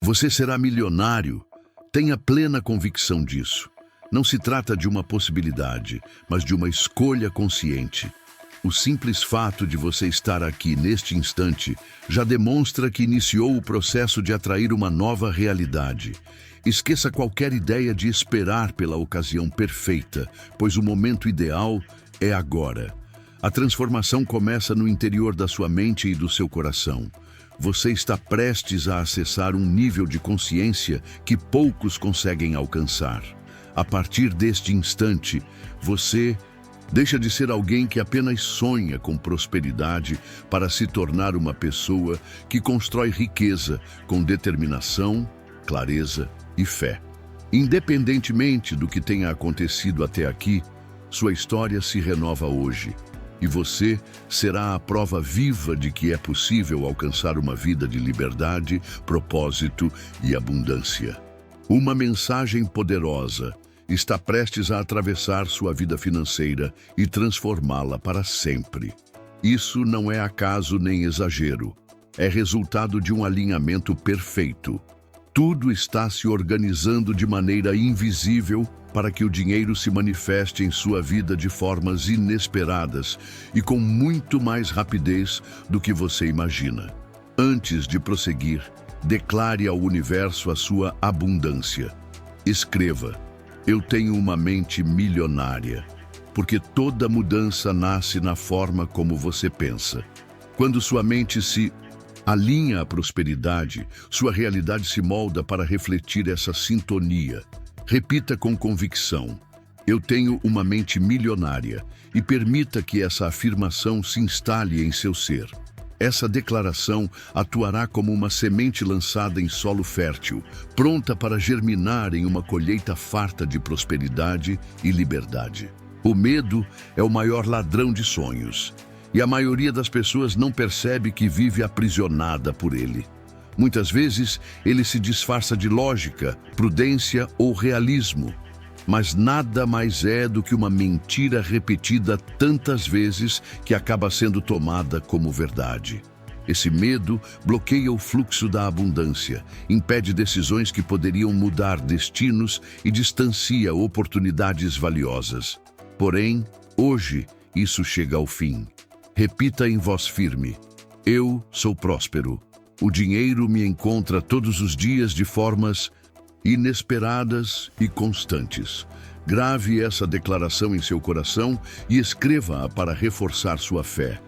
Você será milionário. Tenha plena convicção disso. Não se trata de uma possibilidade, mas de uma escolha consciente. O simples fato de você estar aqui neste instante já demonstra que iniciou o processo de atrair uma nova realidade. Esqueça qualquer ideia de esperar pela ocasião perfeita, pois o momento ideal é agora. A transformação começa no interior da sua mente e do seu coração. Você está prestes a acessar um nível de consciência que poucos conseguem alcançar. A partir deste instante, você deixa de ser alguém que apenas sonha com prosperidade para se tornar uma pessoa que constrói riqueza com determinação, clareza e fé. Independentemente do que tenha acontecido até aqui, sua história se renova hoje. E você será a prova viva de que é possível alcançar uma vida de liberdade, propósito e abundância. Uma mensagem poderosa está prestes a atravessar sua vida financeira e transformá-la para sempre. Isso não é acaso nem exagero. É resultado de um alinhamento perfeito. Tudo está se organizando de maneira invisível para que o dinheiro se manifeste em sua vida de formas inesperadas e com muito mais rapidez do que você imagina. Antes de prosseguir, declare ao universo a sua abundância. Escreva: eu tenho uma mente milionária, porque toda mudança nasce na forma como você pensa. Quando sua mente se alinha à prosperidade, sua realidade se molda para refletir essa sintonia. Repita com convicção: eu tenho uma mente milionária, e permita que essa afirmação se instale em seu ser. Essa declaração atuará como uma semente lançada em solo fértil, pronta para germinar em uma colheita farta de prosperidade e liberdade. O medo é o maior ladrão de sonhos, e a maioria das pessoas não percebe que vive aprisionada por ele. Muitas vezes, ele se disfarça de lógica, prudência ou realismo, mas nada mais é do que uma mentira repetida tantas vezes que acaba sendo tomada como verdade. Esse medo bloqueia o fluxo da abundância, impede decisões que poderiam mudar destinos e distancia oportunidades valiosas. Porém, hoje, isso chega ao fim. Repita em voz firme: eu sou próspero. O dinheiro me encontra todos os dias de formas inesperadas e constantes. Grave essa declaração em seu coração e escreva-a para reforçar sua fé.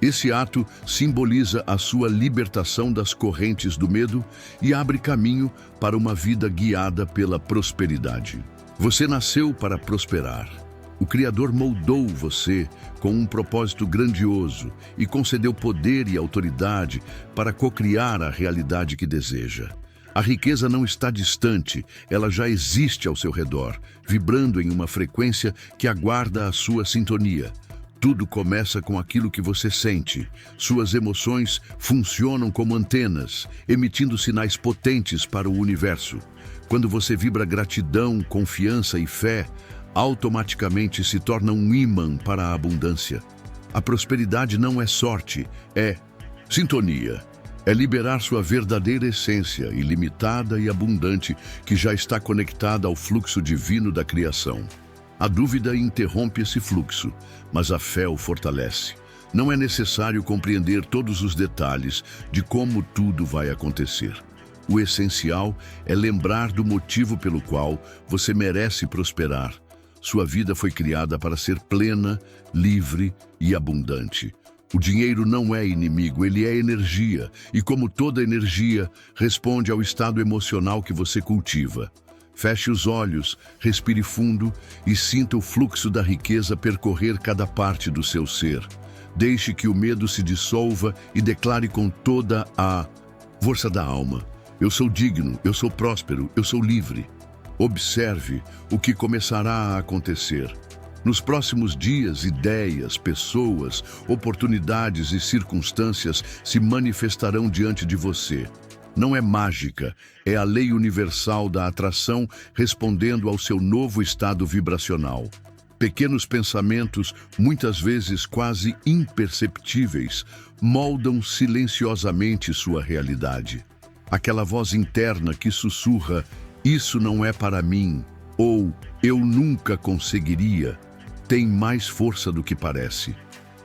Esse ato simboliza a sua libertação das correntes do medo e abre caminho para uma vida guiada pela prosperidade. Você nasceu para prosperar. O Criador moldou você com um propósito grandioso e concedeu poder e autoridade para cocriar a realidade que deseja. A riqueza não está distante, ela já existe ao seu redor, vibrando em uma frequência que aguarda a sua sintonia. Tudo começa com aquilo que você sente. Suas emoções funcionam como antenas, emitindo sinais potentes para o universo. Quando você vibra gratidão, confiança e fé, automaticamente se torna um imã para a abundância. A prosperidade não é sorte, é sintonia. É liberar sua verdadeira essência, ilimitada e abundante, que já está conectada ao fluxo divino da criação. A dúvida interrompe esse fluxo, mas a fé o fortalece. Não é necessário compreender todos os detalhes de como tudo vai acontecer. O essencial é lembrar do motivo pelo qual você merece prosperar. Sua vida foi criada para ser plena, livre e abundante. O dinheiro não é inimigo, ele é energia, e como toda energia, responde ao estado emocional que você cultiva. Feche os olhos, respire fundo e sinta o fluxo da riqueza percorrer cada parte do seu ser. Deixe que o medo se dissolva e declare com toda a força da alma: eu sou digno, eu sou próspero, eu sou livre. Observe o que começará a acontecer. Nos próximos dias, ideias, pessoas, oportunidades e circunstâncias se manifestarão diante de você. Não é mágica, é a lei universal da atração respondendo ao seu novo estado vibracional. Pequenos pensamentos, muitas vezes quase imperceptíveis, moldam silenciosamente sua realidade. Aquela voz interna que sussurra: "Isso não é para mim", ou "Eu nunca conseguiria", tem mais força do que parece.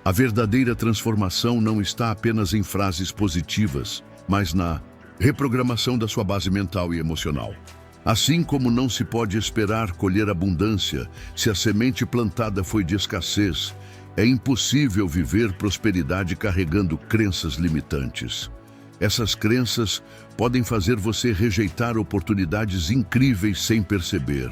A verdadeira transformação não está apenas em frases positivas, mas na reprogramação da sua base mental e emocional. Assim como não se pode esperar colher abundância se a semente plantada foi de escassez, é impossível viver prosperidade carregando crenças limitantes. Essas crenças podem fazer você rejeitar oportunidades incríveis sem perceber.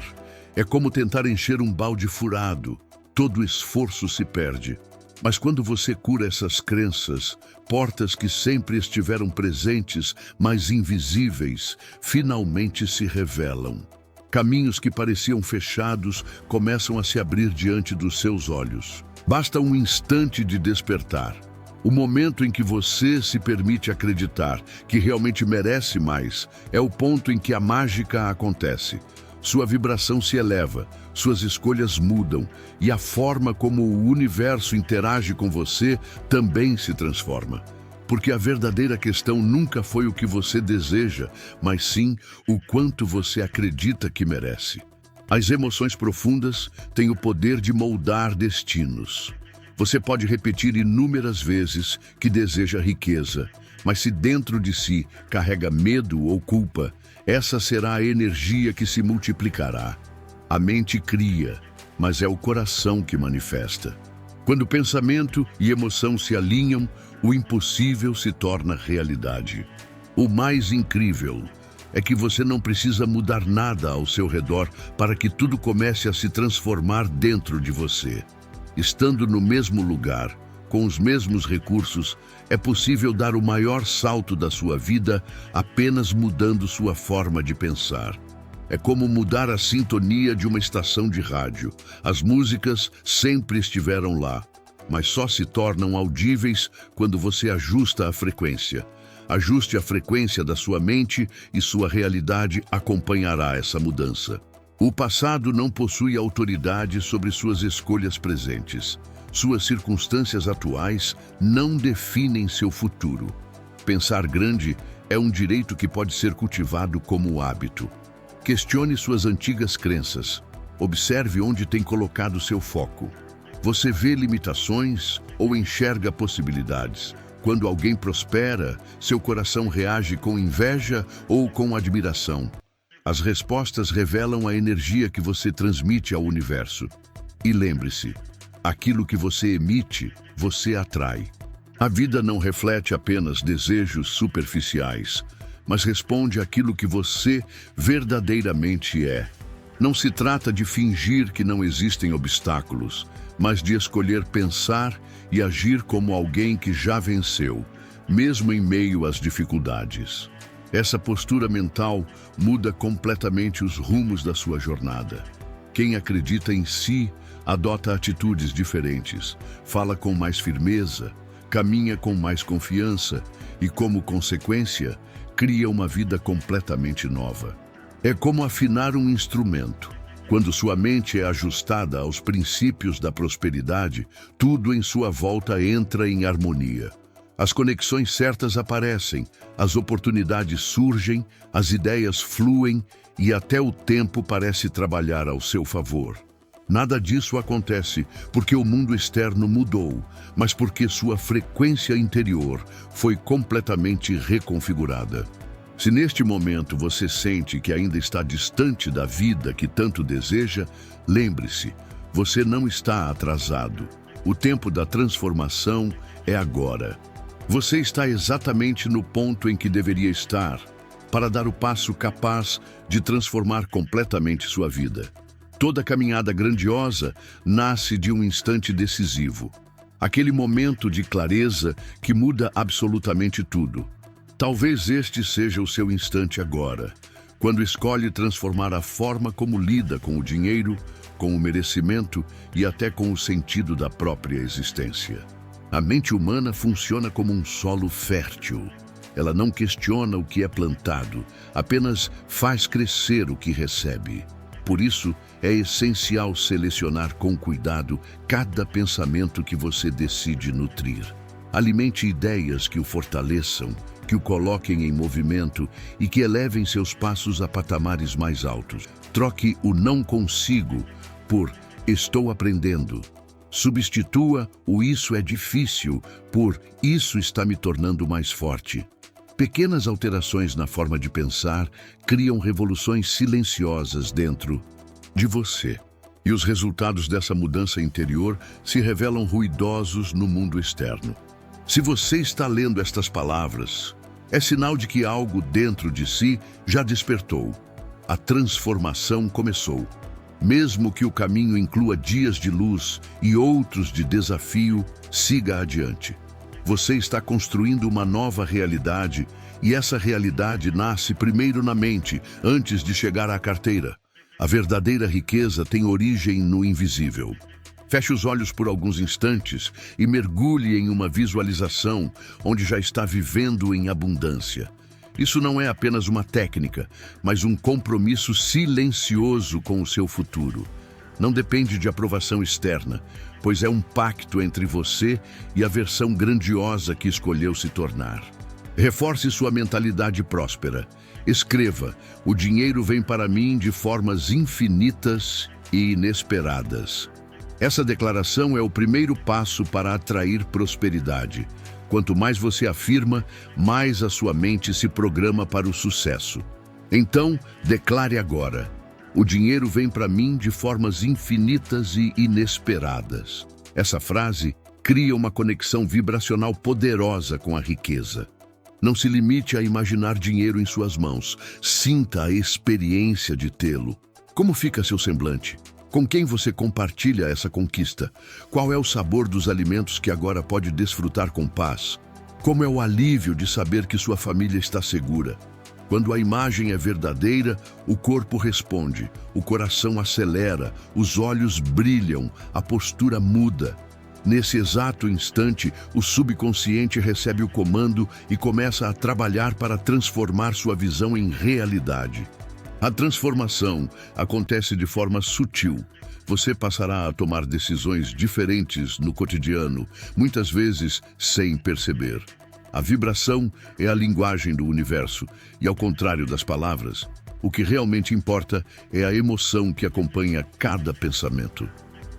É como tentar encher um balde furado. Todo esforço se perde. Mas quando você cura essas crenças, portas que sempre estiveram presentes, mas invisíveis, finalmente se revelam. Caminhos que pareciam fechados começam a se abrir diante dos seus olhos. Basta um instante de despertar. O momento em que você se permite acreditar que realmente merece mais é o ponto em que a mágica acontece. Sua vibração se eleva, suas escolhas mudam e a forma como o universo interage com você também se transforma. Porque a verdadeira questão nunca foi o que você deseja, mas sim o quanto você acredita que merece. As emoções profundas têm o poder de moldar destinos. Você pode repetir inúmeras vezes que deseja riqueza, mas se dentro de si carrega medo ou culpa, essa será a energia que se multiplicará. A mente cria, mas é o coração que manifesta. Quando pensamento e emoção se alinham, o impossível se torna realidade. O mais incrível é que você não precisa mudar nada ao seu redor para que tudo comece a se transformar dentro de você. Estando no mesmo lugar, com os mesmos recursos, é possível dar o maior salto da sua vida apenas mudando sua forma de pensar. É como mudar a sintonia de uma estação de rádio. As músicas sempre estiveram lá, mas só se tornam audíveis quando você ajusta a frequência. Ajuste a frequência da sua mente e sua realidade acompanhará essa mudança. O passado não possui autoridade sobre suas escolhas presentes. Suas circunstâncias atuais não definem seu futuro. Pensar grande é um direito que pode ser cultivado como hábito. Questione suas antigas crenças. Observe onde tem colocado seu foco. Você vê limitações ou enxerga possibilidades? Quando alguém prospera, seu coração reage com inveja ou com admiração? As respostas revelam a energia que você transmite ao universo. E lembre-se, aquilo que você emite, você atrai. A vida não reflete apenas desejos superficiais, mas responde àquilo que você verdadeiramente é. Não se trata de fingir que não existem obstáculos, mas de escolher pensar e agir como alguém que já venceu, mesmo em meio às dificuldades. Essa postura mental muda completamente os rumos da sua jornada. Quem acredita em si adota atitudes diferentes, fala com mais firmeza, caminha com mais confiança e, como consequência, cria uma vida completamente nova. É como afinar um instrumento. Quando sua mente é ajustada aos princípios da prosperidade, tudo em sua volta entra em harmonia. As conexões certas aparecem, as oportunidades surgem, as ideias fluem e até o tempo parece trabalhar ao seu favor. Nada disso acontece porque o mundo externo mudou, mas porque sua frequência interior foi completamente reconfigurada. Se neste momento você sente que ainda está distante da vida que tanto deseja, lembre-se, você não está atrasado. O tempo da transformação é agora. Você está exatamente no ponto em que deveria estar para dar o passo capaz de transformar completamente sua vida. Toda caminhada grandiosa nasce de um instante decisivo. Aquele momento de clareza que muda absolutamente tudo. Talvez este seja o seu instante agora, quando escolhe transformar a forma como lida com o dinheiro, com o merecimento e até com o sentido da própria existência. A mente humana funciona como um solo fértil. Ela não questiona o que é plantado, apenas faz crescer o que recebe. Por isso, é essencial selecionar com cuidado cada pensamento que você decide nutrir. Alimente ideias que o fortaleçam que o coloquem em movimento e que elevem seus passos a patamares mais altos. Troque o não consigo por estou aprendendo. Substitua o isso é difícil por isso está me tornando mais forte. Pequenas alterações na forma de pensar criam revoluções silenciosas dentro de você. E os resultados dessa mudança interior se revelam ruidosos no mundo externo. Se você está lendo estas palavras, é sinal de que algo dentro de si já despertou. A transformação começou. Mesmo que o caminho inclua dias de luz e outros de desafio, siga adiante. Você está construindo uma nova realidade e essa realidade nasce primeiro na mente, antes de chegar à carteira. A verdadeira riqueza tem origem no invisível. Feche os olhos por alguns instantes e mergulhe em uma visualização onde já está vivendo em abundância. Isso não é apenas uma técnica, mas um compromisso silencioso com o seu futuro. Não depende de aprovação externa, pois é um pacto entre você e a versão grandiosa que escolheu se tornar. Reforce sua mentalidade próspera. Escreva: o dinheiro vem para mim de formas infinitas e inesperadas. Essa declaração é o primeiro passo para atrair prosperidade. Quanto mais você afirma, mais a sua mente se programa para o sucesso. Então, declare agora: o dinheiro vem para mim de formas infinitas e inesperadas. Essa frase cria uma conexão vibracional poderosa com a riqueza. Não se limite a imaginar dinheiro em suas mãos. Sinta a experiência de tê-lo. Como fica seu semblante? Com quem você compartilha essa conquista? Qual é o sabor dos alimentos que agora pode desfrutar com paz? Como é o alívio de saber que sua família está segura? Quando a imagem é verdadeira, o corpo responde, o coração acelera, os olhos brilham, a postura muda. Nesse exato instante, o subconsciente recebe o comando e começa a trabalhar para transformar sua visão em realidade. A transformação acontece de forma sutil. Você passará a tomar decisões diferentes no cotidiano, muitas vezes sem perceber. A vibração é a linguagem do universo, e ao contrário das palavras, o que realmente importa é a emoção que acompanha cada pensamento.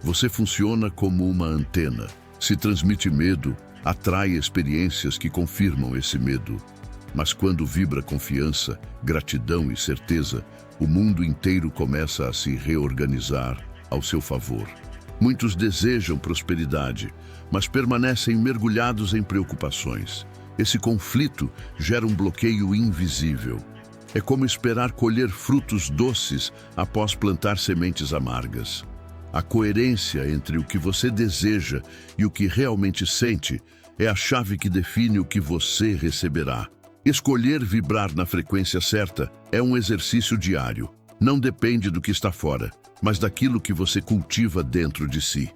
Você funciona como uma antena. Se transmite medo, atrai experiências que confirmam esse medo. Mas quando vibra confiança, gratidão e certeza, o mundo inteiro começa a se reorganizar ao seu favor. Muitos desejam prosperidade, mas permanecem mergulhados em preocupações. Esse conflito gera um bloqueio invisível. É como esperar colher frutos doces após plantar sementes amargas. A coerência entre o que você deseja e o que realmente sente é a chave que define o que você receberá. Escolher vibrar na frequência certa é um exercício diário. Não depende do que está fora, mas daquilo que você cultiva dentro de si.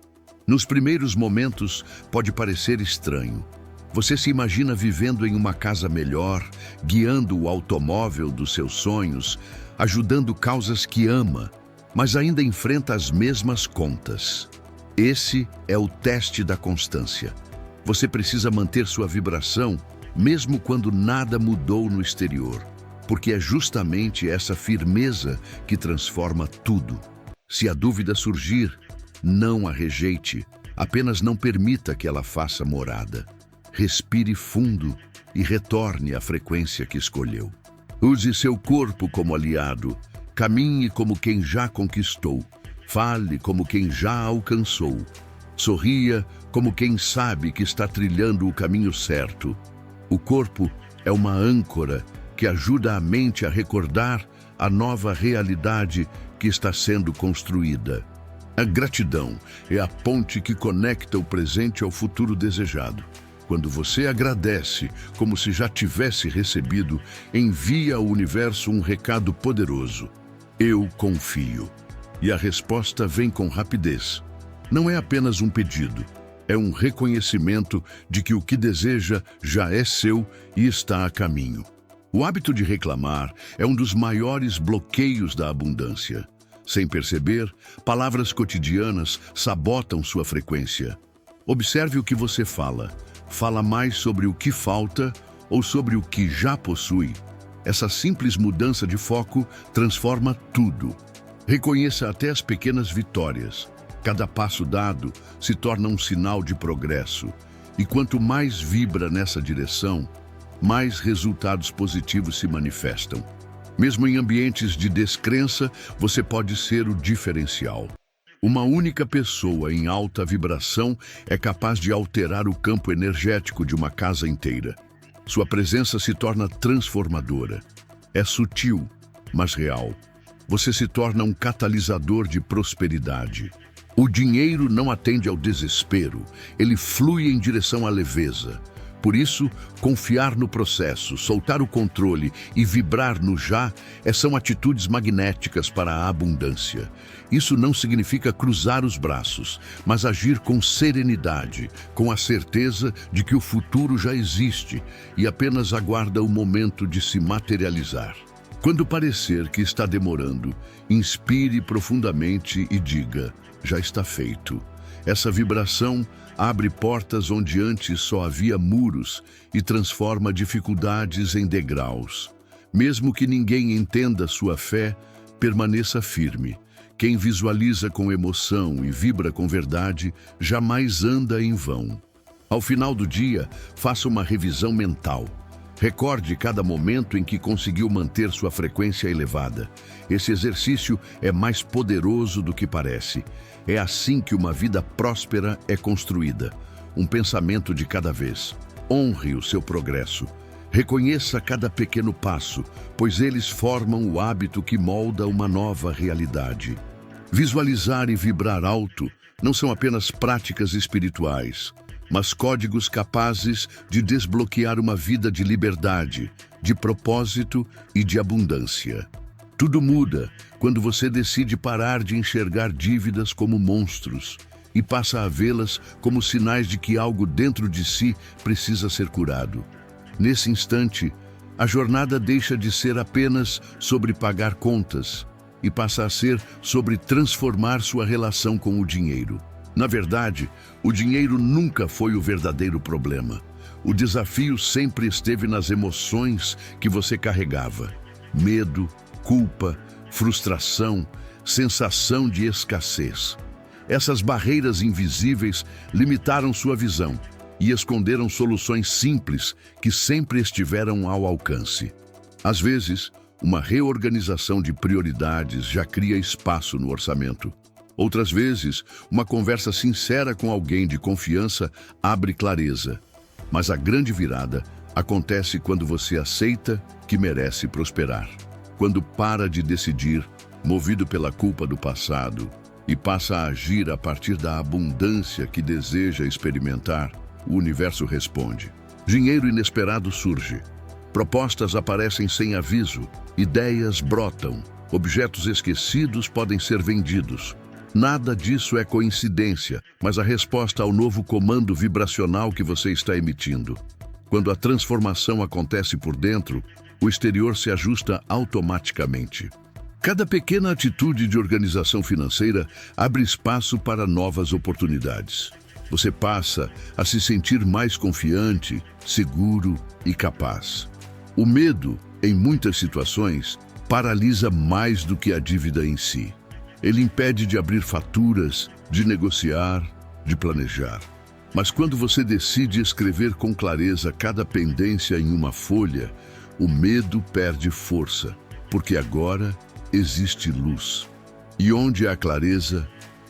Nos primeiros momentos, pode parecer estranho. Você se imagina vivendo em uma casa melhor, guiando o automóvel dos seus sonhos, ajudando causas que ama, mas ainda enfrenta as mesmas contas. Esse é o teste da constância. Você precisa manter sua vibração mesmo quando nada mudou no exterior, porque é justamente essa firmeza que transforma tudo. Se a dúvida surgir, não a rejeite, apenas não permita que ela faça morada. Respire fundo e retorne à frequência que escolheu. Use seu corpo como aliado. Caminhe como quem já conquistou. Fale como quem já alcançou. Sorria como quem sabe que está trilhando o caminho certo. O corpo é uma âncora que ajuda a mente a recordar a nova realidade que está sendo construída. A gratidão é a ponte que conecta o presente ao futuro desejado. Quando você agradece como se já tivesse recebido, envia ao universo um recado poderoso. Eu confio. E a resposta vem com rapidez. Não é apenas um pedido, é um reconhecimento de que o que deseja já é seu e está a caminho. O hábito de reclamar é um dos maiores bloqueios da abundância. Sem perceber, palavras cotidianas sabotam sua frequência. Observe o que você fala. Fala mais sobre o que falta ou sobre o que já possui, essa simples mudança de foco transforma tudo. Reconheça até as pequenas vitórias. Cada passo dado se torna um sinal de progresso. E quanto mais vibra nessa direção, mais resultados positivos se manifestam. Mesmo em ambientes de descrença, você pode ser o diferencial. Uma única pessoa em alta vibração é capaz de alterar o campo energético de uma casa inteira. Sua presença se torna transformadora. É sutil, mas real. Você se torna um catalisador de prosperidade. O dinheiro não atende ao desespero, ele flui em direção à leveza. Por isso, confiar no processo, soltar o controle e vibrar no já são atitudes magnéticas para a abundância. Isso não significa cruzar os braços, mas agir com serenidade, com a certeza de que o futuro já existe e apenas aguarda o momento de se materializar. Quando parecer que está demorando, inspire profundamente e diga: já está feito. Essa vibração abre portas onde antes só havia muros e transforma dificuldades em degraus. Mesmo que ninguém entenda sua fé, permaneça firme. Quem visualiza com emoção e vibra com verdade jamais anda em vão. Ao final do dia, faça uma revisão mental. Recorde cada momento em que conseguiu manter sua frequência elevada. Esse exercício é mais poderoso do que parece. É assim que uma vida próspera é construída. Um pensamento de cada vez. Honre o seu progresso. Reconheça cada pequeno passo, pois eles formam o hábito que molda uma nova realidade. Visualizar e vibrar alto não são apenas práticas espirituais, mas códigos capazes de desbloquear uma vida de liberdade, de propósito e de abundância. Tudo muda quando você decide parar de enxergar dívidas como monstros e passa a vê-las como sinais de que algo dentro de si precisa ser curado. Nesse instante, a jornada deixa de ser apenas sobre pagar contas e passa a ser sobre transformar sua relação com o dinheiro. Na verdade, o dinheiro nunca foi o verdadeiro problema. O desafio sempre esteve nas emoções que você carregava. Medo, culpa, frustração, sensação de escassez. Essas barreiras invisíveis limitaram sua visão e esconderam soluções simples que sempre estiveram ao alcance. Às vezes, uma reorganização de prioridades já cria espaço no orçamento. Outras vezes, uma conversa sincera com alguém de confiança abre clareza. Mas a grande virada acontece quando você aceita que merece prosperar. Quando para de decidir, movido pela culpa do passado, e passa a agir a partir da abundância que deseja experimentar, o universo responde. Dinheiro inesperado surge. Propostas aparecem sem aviso, ideias brotam, objetos esquecidos podem ser vendidos. Nada disso é coincidência, mas a resposta ao novo comando vibracional que você está emitindo. Quando a transformação acontece por dentro, o exterior se ajusta automaticamente. Cada pequena atitude de organização financeira abre espaço para novas oportunidades. Você passa a se sentir mais confiante, seguro e capaz. O medo, em muitas situações, paralisa mais do que a dívida em si. Ele impede de abrir faturas, de negociar, de planejar. Mas quando você decide escrever com clareza cada pendência em uma folha, o medo perde força, porque agora existe luz. E onde há clareza,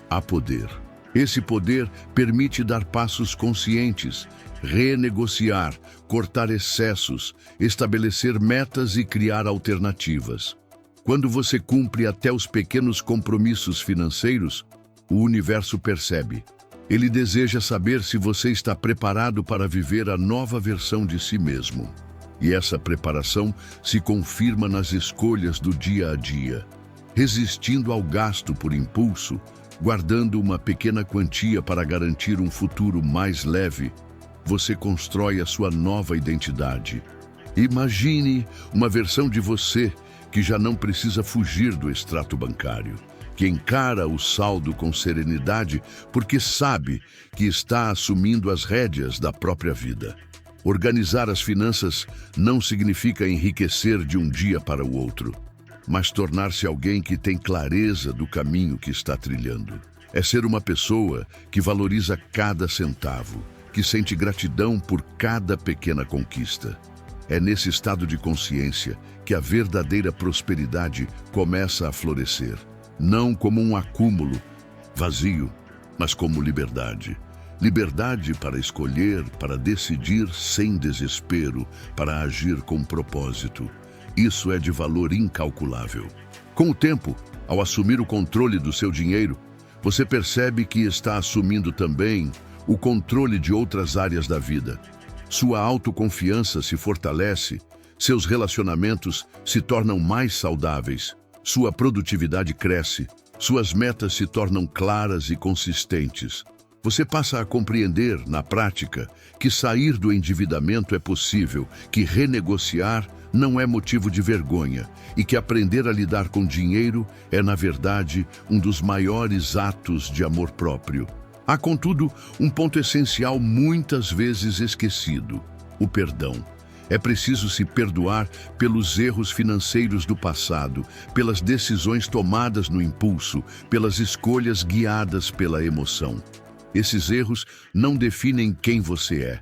há poder. Esse poder permite dar passos conscientes, renegociar, cortar excessos, estabelecer metas e criar alternativas. Quando você cumpre até os pequenos compromissos financeiros, o universo percebe. Ele deseja saber se você está preparado para viver a nova versão de si mesmo. E essa preparação se confirma nas escolhas do dia a dia. Resistindo ao gasto por impulso, guardando uma pequena quantia para garantir um futuro mais leve, você constrói a sua nova identidade. Imagine uma versão de você que já não precisa fugir do extrato bancário, que encara o saldo com serenidade porque sabe que está assumindo as rédeas da própria vida. Organizar as finanças não significa enriquecer de um dia para o outro, mas tornar-se alguém que tem clareza do caminho que está trilhando. É ser uma pessoa que valoriza cada centavo, que sente gratidão por cada pequena conquista. É nesse estado de consciência que a verdadeira prosperidade começa a florescer, não como um acúmulo vazio, mas como liberdade. Liberdade para escolher, para decidir sem desespero, para agir com propósito. Isso é de valor incalculável. Com o tempo, ao assumir o controle do seu dinheiro, você percebe que está assumindo também o controle de outras áreas da vida. Sua autoconfiança se fortalece, seus relacionamentos se tornam mais saudáveis, sua produtividade cresce, suas metas se tornam claras e consistentes. Você passa a compreender, na prática, que sair do endividamento é possível, que renegociar não é motivo de vergonha e que aprender a lidar com dinheiro é, na verdade, um dos maiores atos de amor próprio. Há, contudo, um ponto essencial muitas vezes esquecido: o perdão. É preciso se perdoar pelos erros financeiros do passado, pelas decisões tomadas no impulso, pelas escolhas guiadas pela emoção. Esses erros não definem quem você é.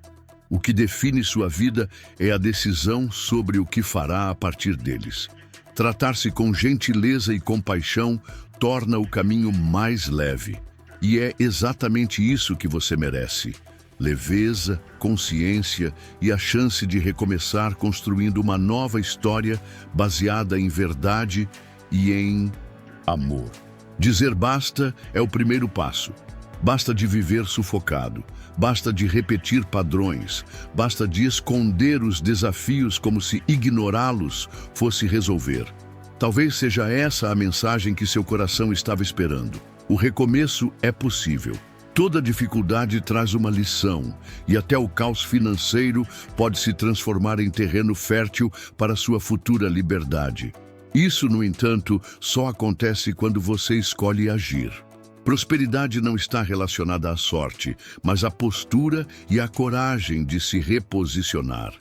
O que define sua vida é a decisão sobre o que fará a partir deles. Tratar-se com gentileza e compaixão torna o caminho mais leve. E é exatamente isso que você merece: leveza, consciência e a chance de recomeçar construindo uma nova história baseada em verdade e em amor. Dizer basta é o primeiro passo. Basta de viver sufocado, basta de repetir padrões, basta de esconder os desafios como se ignorá-los fosse resolver. Talvez seja essa a mensagem que seu coração estava esperando. O recomeço é possível. Toda dificuldade traz uma lição, e até o caos financeiro pode se transformar em terreno fértil para sua futura liberdade. Isso, no entanto, só acontece quando você escolhe agir. Prosperidade não está relacionada à sorte, mas à postura e à coragem de se reposicionar.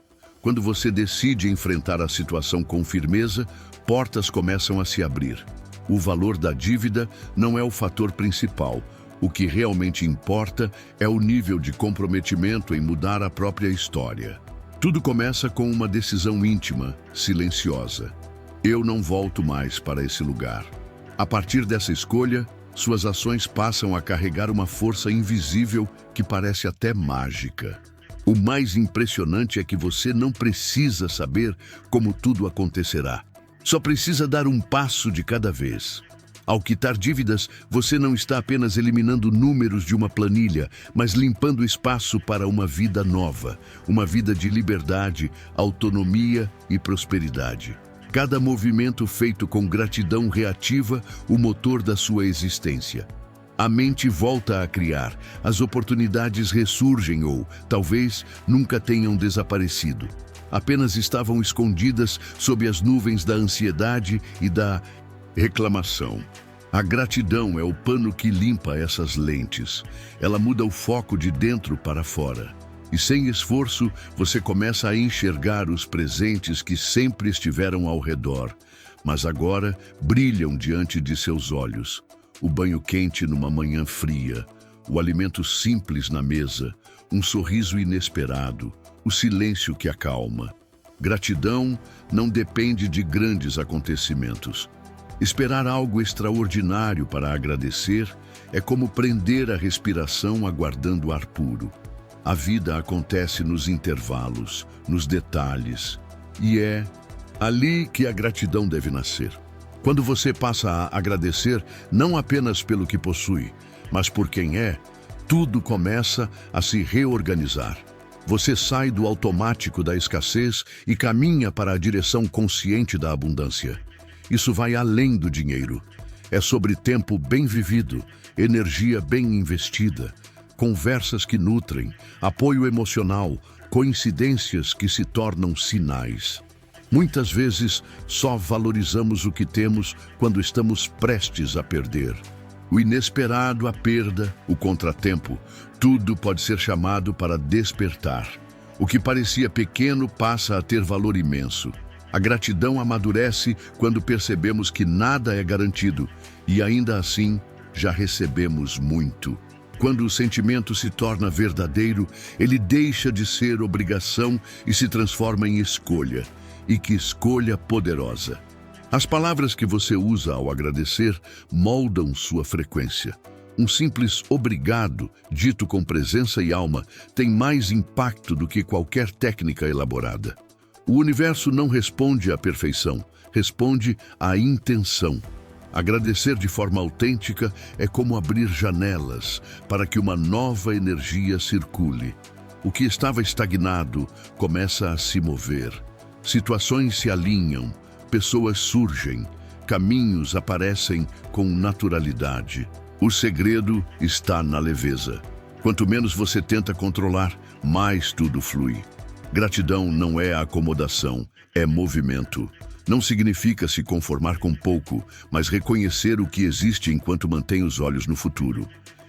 Quando você decide enfrentar a situação com firmeza, portas começam a se abrir. O valor da dívida não é o fator principal. O que realmente importa é o nível de comprometimento em mudar a própria história. Tudo começa com uma decisão íntima, silenciosa. Eu não volto mais para esse lugar. A partir dessa escolha, suas ações passam a carregar uma força invisível que parece até mágica. O mais impressionante é que você não precisa saber como tudo acontecerá. Só precisa dar um passo de cada vez. Ao quitar dívidas, você não está apenas eliminando números de uma planilha, mas limpando espaço para uma vida nova, uma vida de liberdade, autonomia e prosperidade. Cada movimento feito com gratidão reativa o motor da sua existência. A mente volta a criar, as oportunidades ressurgem ou, talvez, nunca tenham desaparecido. Apenas estavam escondidas sob as nuvens da ansiedade e da reclamação. A gratidão é o pano que limpa essas lentes. Ela muda o foco de dentro para fora. E sem esforço, você começa a enxergar os presentes que sempre estiveram ao redor, mas agora brilham diante de seus olhos. O banho quente numa manhã fria, o alimento simples na mesa, um sorriso inesperado, o silêncio que acalma. Gratidão não depende de grandes acontecimentos. Esperar algo extraordinário para agradecer é como prender a respiração aguardando ar puro. A vida acontece nos intervalos, nos detalhes, e é ali que a gratidão deve nascer. Quando você passa a agradecer não apenas pelo que possui, mas por quem é, tudo começa a se reorganizar. Você sai do automático da escassez e caminha para a direção consciente da abundância. Isso vai além do dinheiro. É sobre tempo bem vivido, energia bem investida, conversas que nutrem, apoio emocional, coincidências que se tornam sinais. Muitas vezes só valorizamos o que temos quando estamos prestes a perder. O inesperado, a perda, o contratempo, tudo pode ser chamado para despertar. O que parecia pequeno passa a ter valor imenso. A gratidão amadurece quando percebemos que nada é garantido e ainda assim já recebemos muito. Quando o sentimento se torna verdadeiro, ele deixa de ser obrigação e se transforma em escolha. E que escolha poderosa! As palavras que você usa ao agradecer moldam sua frequência. Um simples obrigado, dito com presença e alma, tem mais impacto do que qualquer técnica elaborada. O universo não responde à perfeição, responde à intenção. Agradecer de forma autêntica é como abrir janelas para que uma nova energia circule. O que estava estagnado começa a se mover. Situações se alinham, pessoas surgem, caminhos aparecem com naturalidade. O segredo está na leveza. Quanto menos você tenta controlar, mais tudo flui. Gratidão não é acomodação, é movimento. Não significa se conformar com pouco, mas reconhecer o que existe enquanto mantém os olhos no futuro.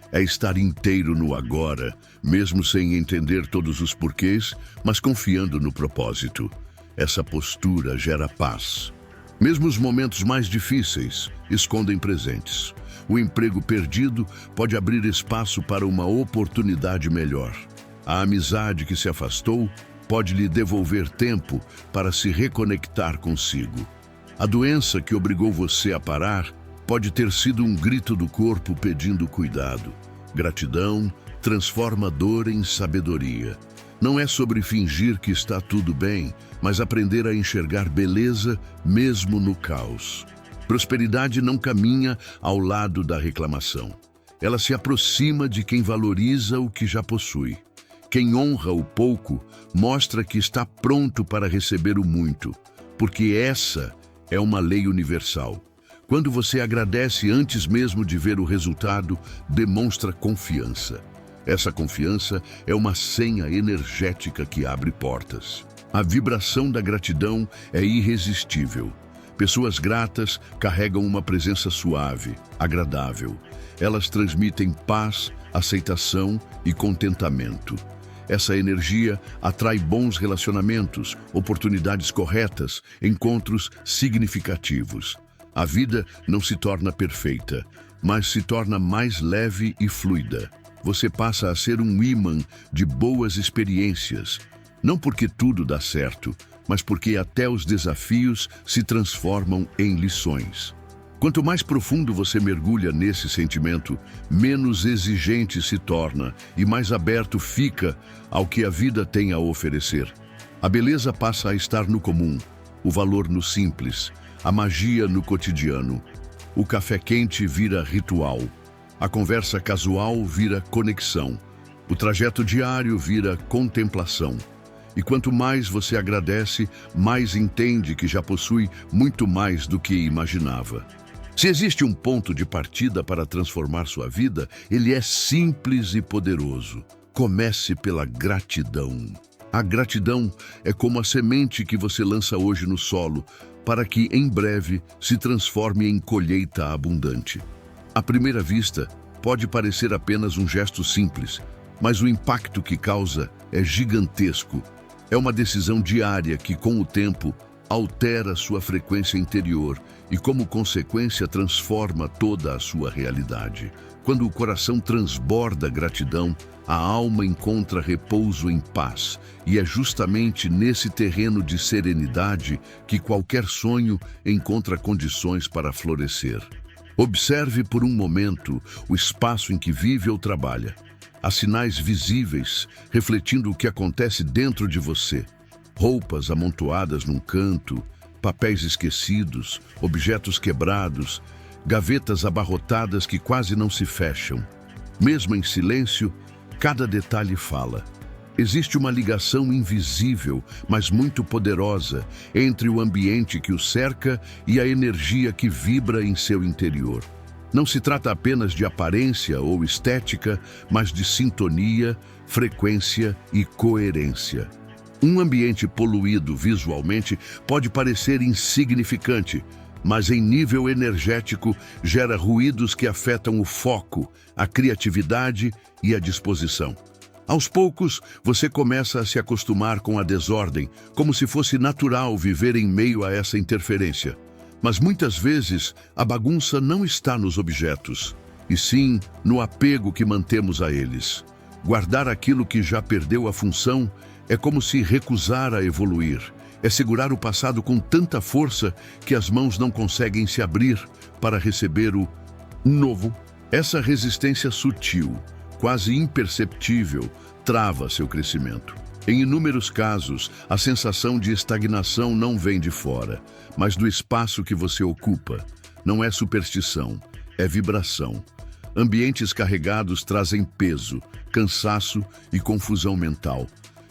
É estar inteiro no agora, mesmo sem entender todos os porquês, mas confiando no propósito. Essa postura gera paz. Mesmo os momentos mais difíceis escondem presentes. O emprego perdido pode abrir espaço para uma oportunidade melhor. A amizade que se afastou pode lhe devolver tempo para se reconectar consigo. A doença que obrigou você a parar pode ter sido um grito do corpo pedindo cuidado. Gratidão transforma dor em sabedoria. Não é sobre fingir que está tudo bem, mas aprender a enxergar beleza mesmo no caos. Prosperidade não caminha ao lado da reclamação. Ela se aproxima de quem valoriza o que já possui. Quem honra o pouco mostra que está pronto para receber o muito, porque essa é uma lei universal. Quando você agradece antes mesmo de ver o resultado, demonstra confiança. Essa confiança é uma senha energética que abre portas. A vibração da gratidão é irresistível. Pessoas gratas carregam uma presença suave, agradável. Elas transmitem paz, aceitação e contentamento. Essa energia atrai bons relacionamentos, oportunidades corretas, encontros significativos. A vida não se torna perfeita, mas se torna mais leve e fluida. Você passa a ser um ímã de boas experiências, não porque tudo dá certo, mas porque até os desafios se transformam em lições. Quanto mais profundo você mergulha nesse sentimento, menos exigente se torna e mais aberto fica ao que a vida tem a oferecer. A beleza passa a estar no comum, o valor no simples, a magia no cotidiano. O café quente vira ritual, a conversa casual vira conexão, o trajeto diário vira contemplação. E quanto mais você agradece, mais entende que já possui muito mais do que imaginava. Se existe um ponto de partida para transformar sua vida, ele é simples e poderoso. Comece pela gratidão. A gratidão é como a semente que você lança hoje no solo, para que, em breve, se transforme em colheita abundante. À primeira vista, pode parecer apenas um gesto simples, mas o impacto que causa é gigantesco. É uma decisão diária que, com o tempo, altera sua frequência interior e, como consequência, transforma toda a sua realidade. Quando o coração transborda gratidão, a alma encontra repouso em paz, e é justamente nesse terreno de serenidade que qualquer sonho encontra condições para florescer. Observe por um momento o espaço em que vive ou trabalha. Há sinais visíveis refletindo o que acontece dentro de você. Roupas amontoadas num canto, papéis esquecidos, objetos quebrados, gavetas abarrotadas que quase não se fecham. Mesmo em silêncio, cada detalhe fala. Existe uma ligação invisível, mas muito poderosa, entre o ambiente que o cerca e a energia que vibra em seu interior. Não se trata apenas de aparência ou estética, mas de sintonia, frequência e coerência. Um ambiente poluído visualmente pode parecer insignificante, mas em nível energético gera ruídos que afetam o foco, a criatividade e a disposição. Aos poucos, você começa a se acostumar com a desordem, como se fosse natural viver em meio a essa interferência. Mas muitas vezes, a bagunça não está nos objetos, e sim no apego que mantemos a eles. Guardar aquilo que já perdeu a função é como se recusar a evoluir. É segurar o passado com tanta força que as mãos não conseguem se abrir para receber o novo. Essa resistência sutil, quase imperceptível, trava seu crescimento. Em inúmeros casos, a sensação de estagnação não vem de fora, mas do espaço que você ocupa. Não é superstição, é vibração. Ambientes carregados trazem peso, cansaço e confusão mental.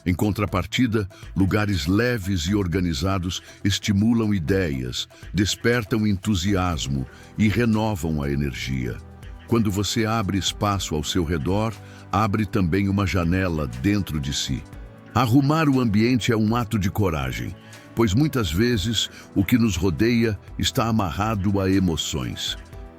Em contrapartida, lugares leves e organizados estimulam ideias, despertam entusiasmo e renovam a energia. Quando você abre espaço ao seu redor, abre também uma janela dentro de si. Arrumar o ambiente é um ato de coragem, pois muitas vezes o que nos rodeia está amarrado a emoções.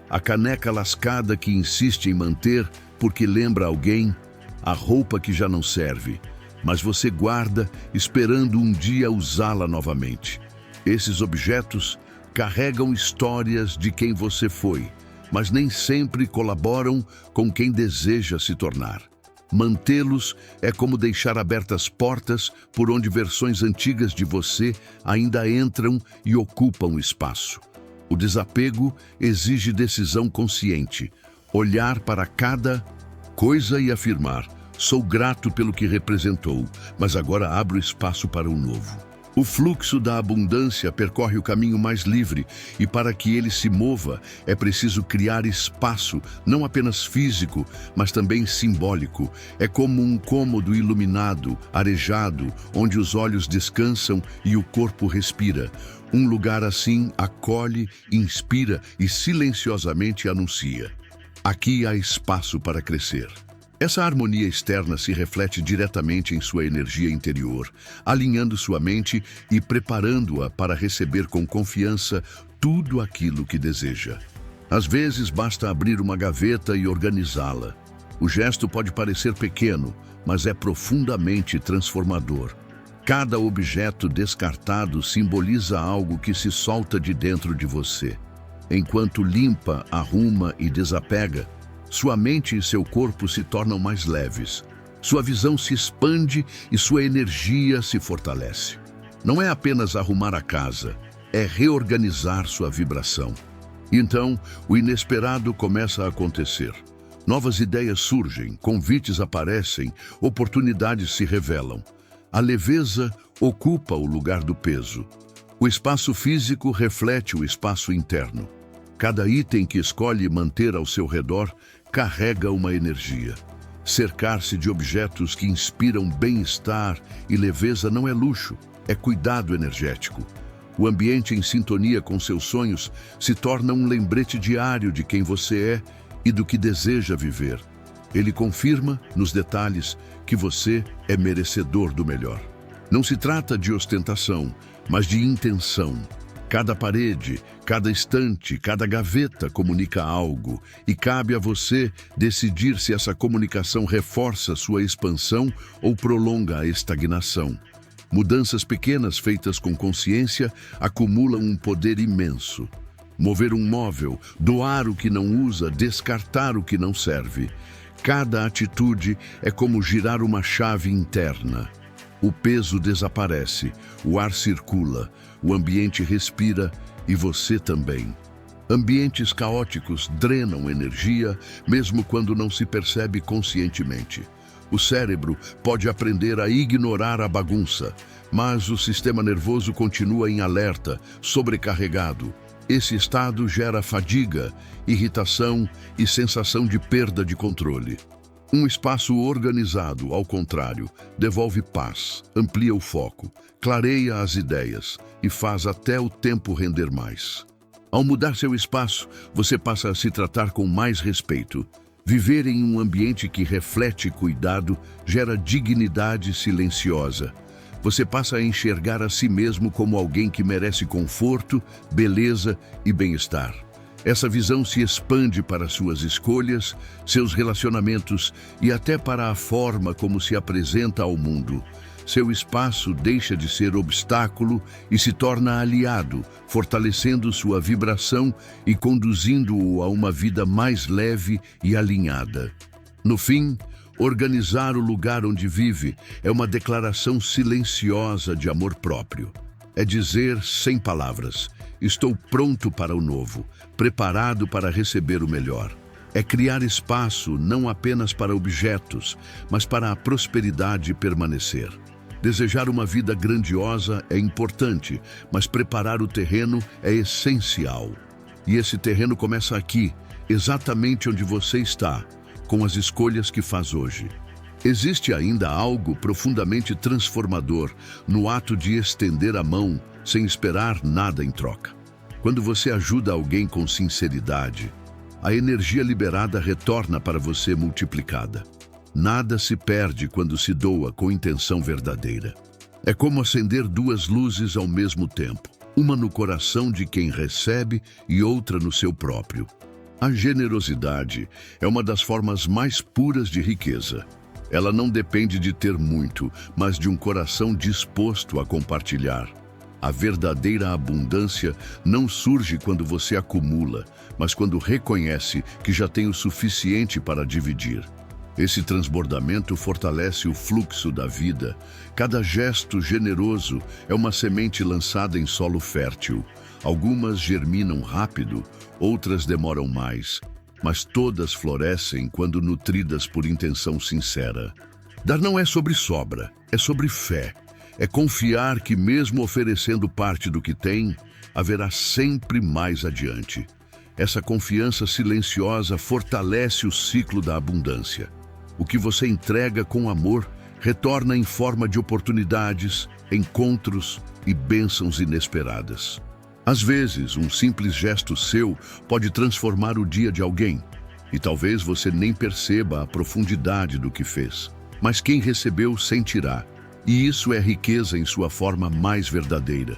A caneca lascada que insiste em manter porque lembra alguém, a roupa que já não serve, mas você guarda esperando um dia usá-la novamente. Esses objetos carregam histórias de quem você foi, mas nem sempre colaboram com quem deseja se tornar. Mantê-los é como deixar abertas portas por onde versões antigas de você ainda entram e ocupam espaço. O desapego exige decisão consciente, olhar para cada coisa e afirmar: sou grato pelo que representou, mas agora abro espaço para o novo. O fluxo da abundância percorre o caminho mais livre e para que ele se mova é preciso criar espaço, não apenas físico, mas também simbólico. É como um cômodo iluminado, arejado, onde os olhos descansam e o corpo respira. Um lugar assim acolhe, inspira e silenciosamente anuncia: aqui há espaço para crescer. Essa harmonia externa se reflete diretamente em sua energia interior, alinhando sua mente e preparando-a para receber com confiança tudo aquilo que deseja. Às vezes basta abrir uma gaveta e organizá-la. O gesto pode parecer pequeno, mas é profundamente transformador. Cada objeto descartado simboliza algo que se solta de dentro de você. Enquanto limpa, arruma e desapega, sua mente e seu corpo se tornam mais leves. Sua visão se expande e sua energia se fortalece. Não é apenas arrumar a casa, é reorganizar sua vibração. Então, o inesperado começa a acontecer. Novas ideias surgem, convites aparecem, oportunidades se revelam. A leveza ocupa o lugar do peso. O espaço físico reflete o espaço interno. Cada item que escolhe manter ao seu redor carrega uma energia. Cercar-se de objetos que inspiram bem-estar e leveza não é luxo, é cuidado energético. O ambiente em sintonia com seus sonhos se torna um lembrete diário de quem você é e do que deseja viver. Ele confirma, nos detalhes, que você é merecedor do melhor. Não se trata de ostentação, mas de intenção. Cada parede, cada estante, cada gaveta comunica algo e cabe a você decidir se essa comunicação reforça sua expansão ou prolonga a estagnação. Mudanças pequenas feitas com consciência acumulam um poder imenso. Mover um móvel, doar o que não usa, descartar o que não serve. Cada atitude é como girar uma chave interna. O peso desaparece, o ar circula, o ambiente respira e você também. Ambientes caóticos drenam energia, mesmo quando não se percebe conscientemente. O cérebro pode aprender a ignorar a bagunça, mas o sistema nervoso continua em alerta, sobrecarregado. Esse estado gera fadiga, irritação e sensação de perda de controle. Um espaço organizado, ao contrário, devolve paz, amplia o foco, clareia as ideias e faz até o tempo render mais. Ao mudar seu espaço, você passa a se tratar com mais respeito. Viver em um ambiente que reflete cuidado gera dignidade silenciosa. Você passa a enxergar a si mesmo como alguém que merece conforto, beleza e bem-estar. Essa visão se expande para suas escolhas, seus relacionamentos e até para a forma como se apresenta ao mundo. Seu espaço deixa de ser obstáculo e se torna aliado, fortalecendo sua vibração e conduzindo-o a uma vida mais leve e alinhada. No fim, organizar o lugar onde vive é uma declaração silenciosa de amor próprio. É dizer sem palavras: estou pronto para o novo, preparado para receber o melhor. É criar espaço não apenas para objetos, mas para a prosperidade permanecer. Desejar uma vida grandiosa é importante, mas preparar o terreno é essencial. E esse terreno começa aqui, exatamente onde você está, com as escolhas que faz hoje. Existe ainda algo profundamente transformador no ato de estender a mão sem esperar nada em troca. Quando você ajuda alguém com sinceridade, a energia liberada retorna para você multiplicada. Nada se perde quando se doa com intenção verdadeira. É como acender duas luzes ao mesmo tempo, uma no coração de quem recebe e outra no seu próprio. A generosidade é uma das formas mais puras de riqueza. Ela não depende de ter muito, mas de um coração disposto a compartilhar. A verdadeira abundância não surge quando você acumula, mas quando reconhece que já tem o suficiente para dividir. Esse transbordamento fortalece o fluxo da vida. Cada gesto generoso é uma semente lançada em solo fértil. Algumas germinam rápido, outras demoram mais, mas todas florescem quando nutridas por intenção sincera. Dar não é sobre sobra, é sobre fé. É confiar que, mesmo oferecendo parte do que tem, haverá sempre mais adiante. Essa confiança silenciosa fortalece o ciclo da abundância. O que você entrega com amor retorna em forma de oportunidades, encontros e bênçãos inesperadas. Às vezes, um simples gesto seu pode transformar o dia de alguém, e talvez você nem perceba a profundidade do que fez. Mas quem recebeu sentirá, e isso é riqueza em sua forma mais verdadeira.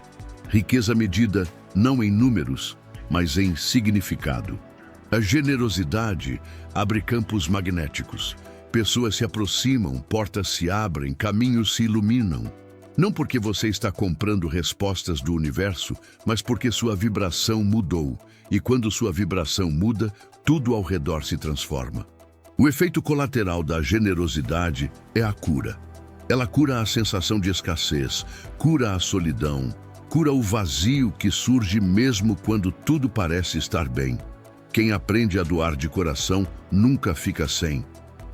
Riqueza medida não em números, mas em significado. A generosidade abre campos magnéticos. Pessoas se aproximam, portas se abrem, caminhos se iluminam. Não porque você está comprando respostas do universo, mas porque sua vibração mudou. E quando sua vibração muda, tudo ao redor se transforma. O efeito colateral da generosidade é a cura. Ela cura a sensação de escassez, cura a solidão, cura o vazio que surge mesmo quando tudo parece estar bem. Quem aprende a doar de coração nunca fica sem.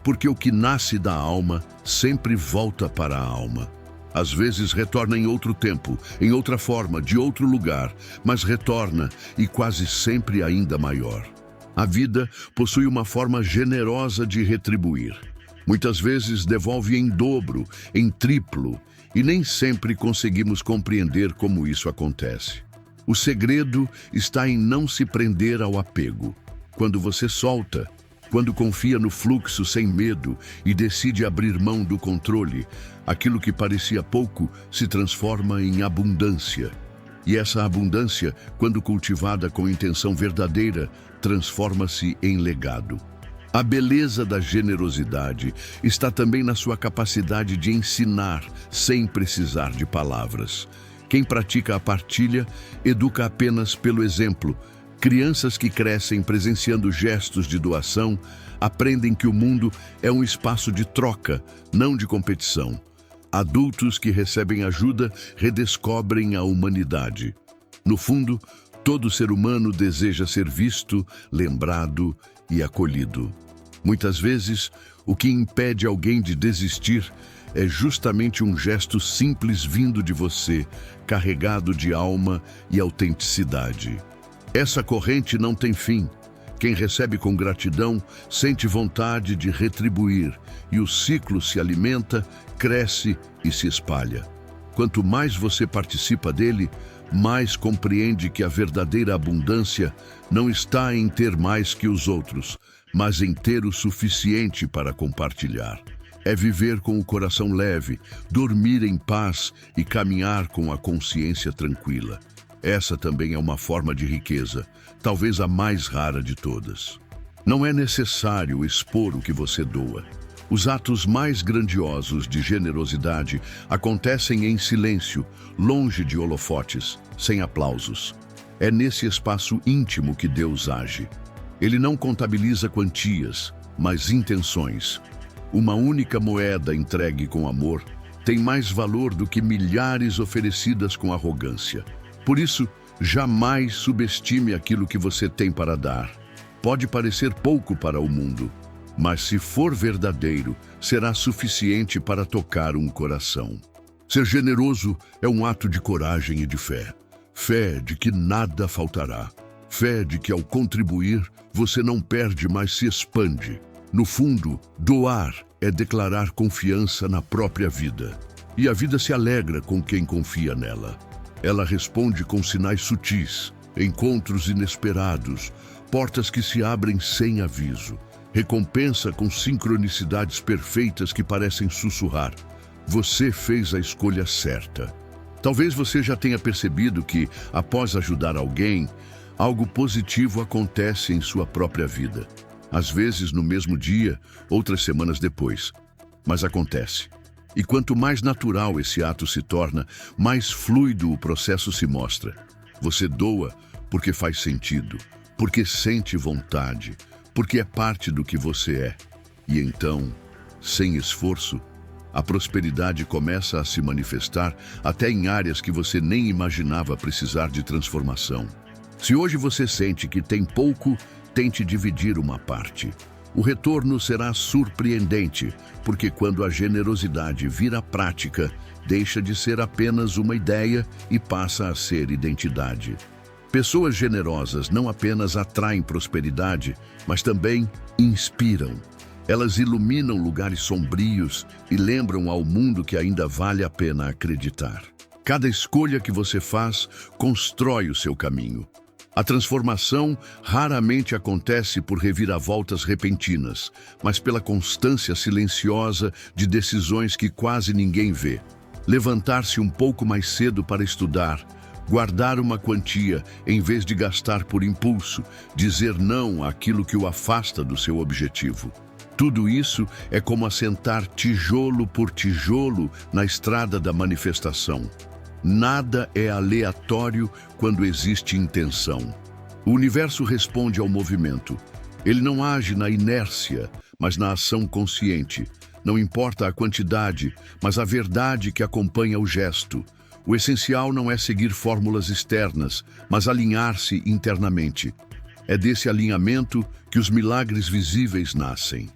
Porque o que nasce da alma sempre volta para a alma. Às vezes retorna em outro tempo, em outra forma, de outro lugar, mas retorna e quase sempre ainda maior. A vida possui uma forma generosa de retribuir. Muitas vezes devolve em dobro, em triplo, e nem sempre conseguimos compreender como isso acontece. O segredo está em não se prender ao apego. Quando você solta, quando confia no fluxo sem medo e decide abrir mão do controle, aquilo que parecia pouco se transforma em abundância. E essa abundância, quando cultivada com intenção verdadeira, transforma-se em legado. A beleza da generosidade está também na sua capacidade de ensinar sem precisar de palavras. Quem pratica a partilha educa apenas pelo exemplo. Crianças que crescem presenciando gestos de doação aprendem que o mundo é um espaço de troca, não de competição. Adultos que recebem ajuda redescobrem a humanidade. No fundo, todo ser humano deseja ser visto, lembrado e acolhido. Muitas vezes, o que impede alguém de desistir é justamente um gesto simples vindo de você, carregado de alma e autenticidade. Essa corrente não tem fim. Quem recebe com gratidão sente vontade de retribuir, e o ciclo se alimenta, cresce e se espalha. Quanto mais você participa dele, mais compreende que a verdadeira abundância não está em ter mais que os outros, mas em ter o suficiente para compartilhar. É viver com o coração leve, dormir em paz e caminhar com a consciência tranquila. Essa também é uma forma de riqueza. talvez a mais rara de todas. Não é necessário expor o que você doa. Os atos mais grandiosos de generosidade acontecem em silêncio, longe de holofotes, sem aplausos. É nesse espaço íntimo que Deus age. Ele não contabiliza quantias, mas intenções. Uma única moeda entregue com amor tem mais valor do que milhares oferecidas com arrogância. Por isso, jamais subestime aquilo que você tem para dar. Pode parecer pouco para o mundo, mas se for verdadeiro, será suficiente para tocar um coração. Ser generoso é um ato de coragem e de fé. Fé de que nada faltará. Fé de que ao contribuir, você não perde, mas se expande. No fundo, doar é declarar confiança na própria vida. E a vida se alegra com quem confia nela. Ela responde com sinais sutis, encontros inesperados, portas que se abrem sem aviso. Recompensa com sincronicidades perfeitas que parecem sussurrar. Você fez a escolha certa. Talvez você já tenha percebido que, após ajudar alguém, algo positivo acontece em sua própria vida. Às vezes no mesmo dia, outras semanas depois. Mas acontece. E quanto mais natural esse ato se torna, mais fluido o processo se mostra. Você doa porque faz sentido, porque sente vontade, porque é parte do que você é. E então, sem esforço, a prosperidade começa a se manifestar até em áreas que você nem imaginava precisar de transformação. Se hoje você sente que tem pouco, tente dividir uma parte. O retorno será surpreendente, porque quando a generosidade vira prática, deixa de ser apenas uma ideia e passa a ser identidade. Pessoas generosas não apenas atraem prosperidade, mas também inspiram. Elas iluminam lugares sombrios e lembram ao mundo que ainda vale a pena acreditar. Cada escolha que você faz constrói o seu caminho. A transformação raramente acontece por reviravoltas repentinas, mas pela constância silenciosa de decisões que quase ninguém vê. Levantar-se um pouco mais cedo para estudar, guardar uma quantia em vez de gastar por impulso, dizer não àquilo que o afasta do seu objetivo. Tudo isso é como assentar tijolo por tijolo na estrada da manifestação. Nada é aleatório quando existe intenção. O universo responde ao movimento. Ele não age na inércia, mas na ação consciente. Não importa a quantidade, mas a verdade que acompanha o gesto. O essencial não é seguir fórmulas externas, mas alinhar-se internamente. É desse alinhamento que os milagres visíveis nascem.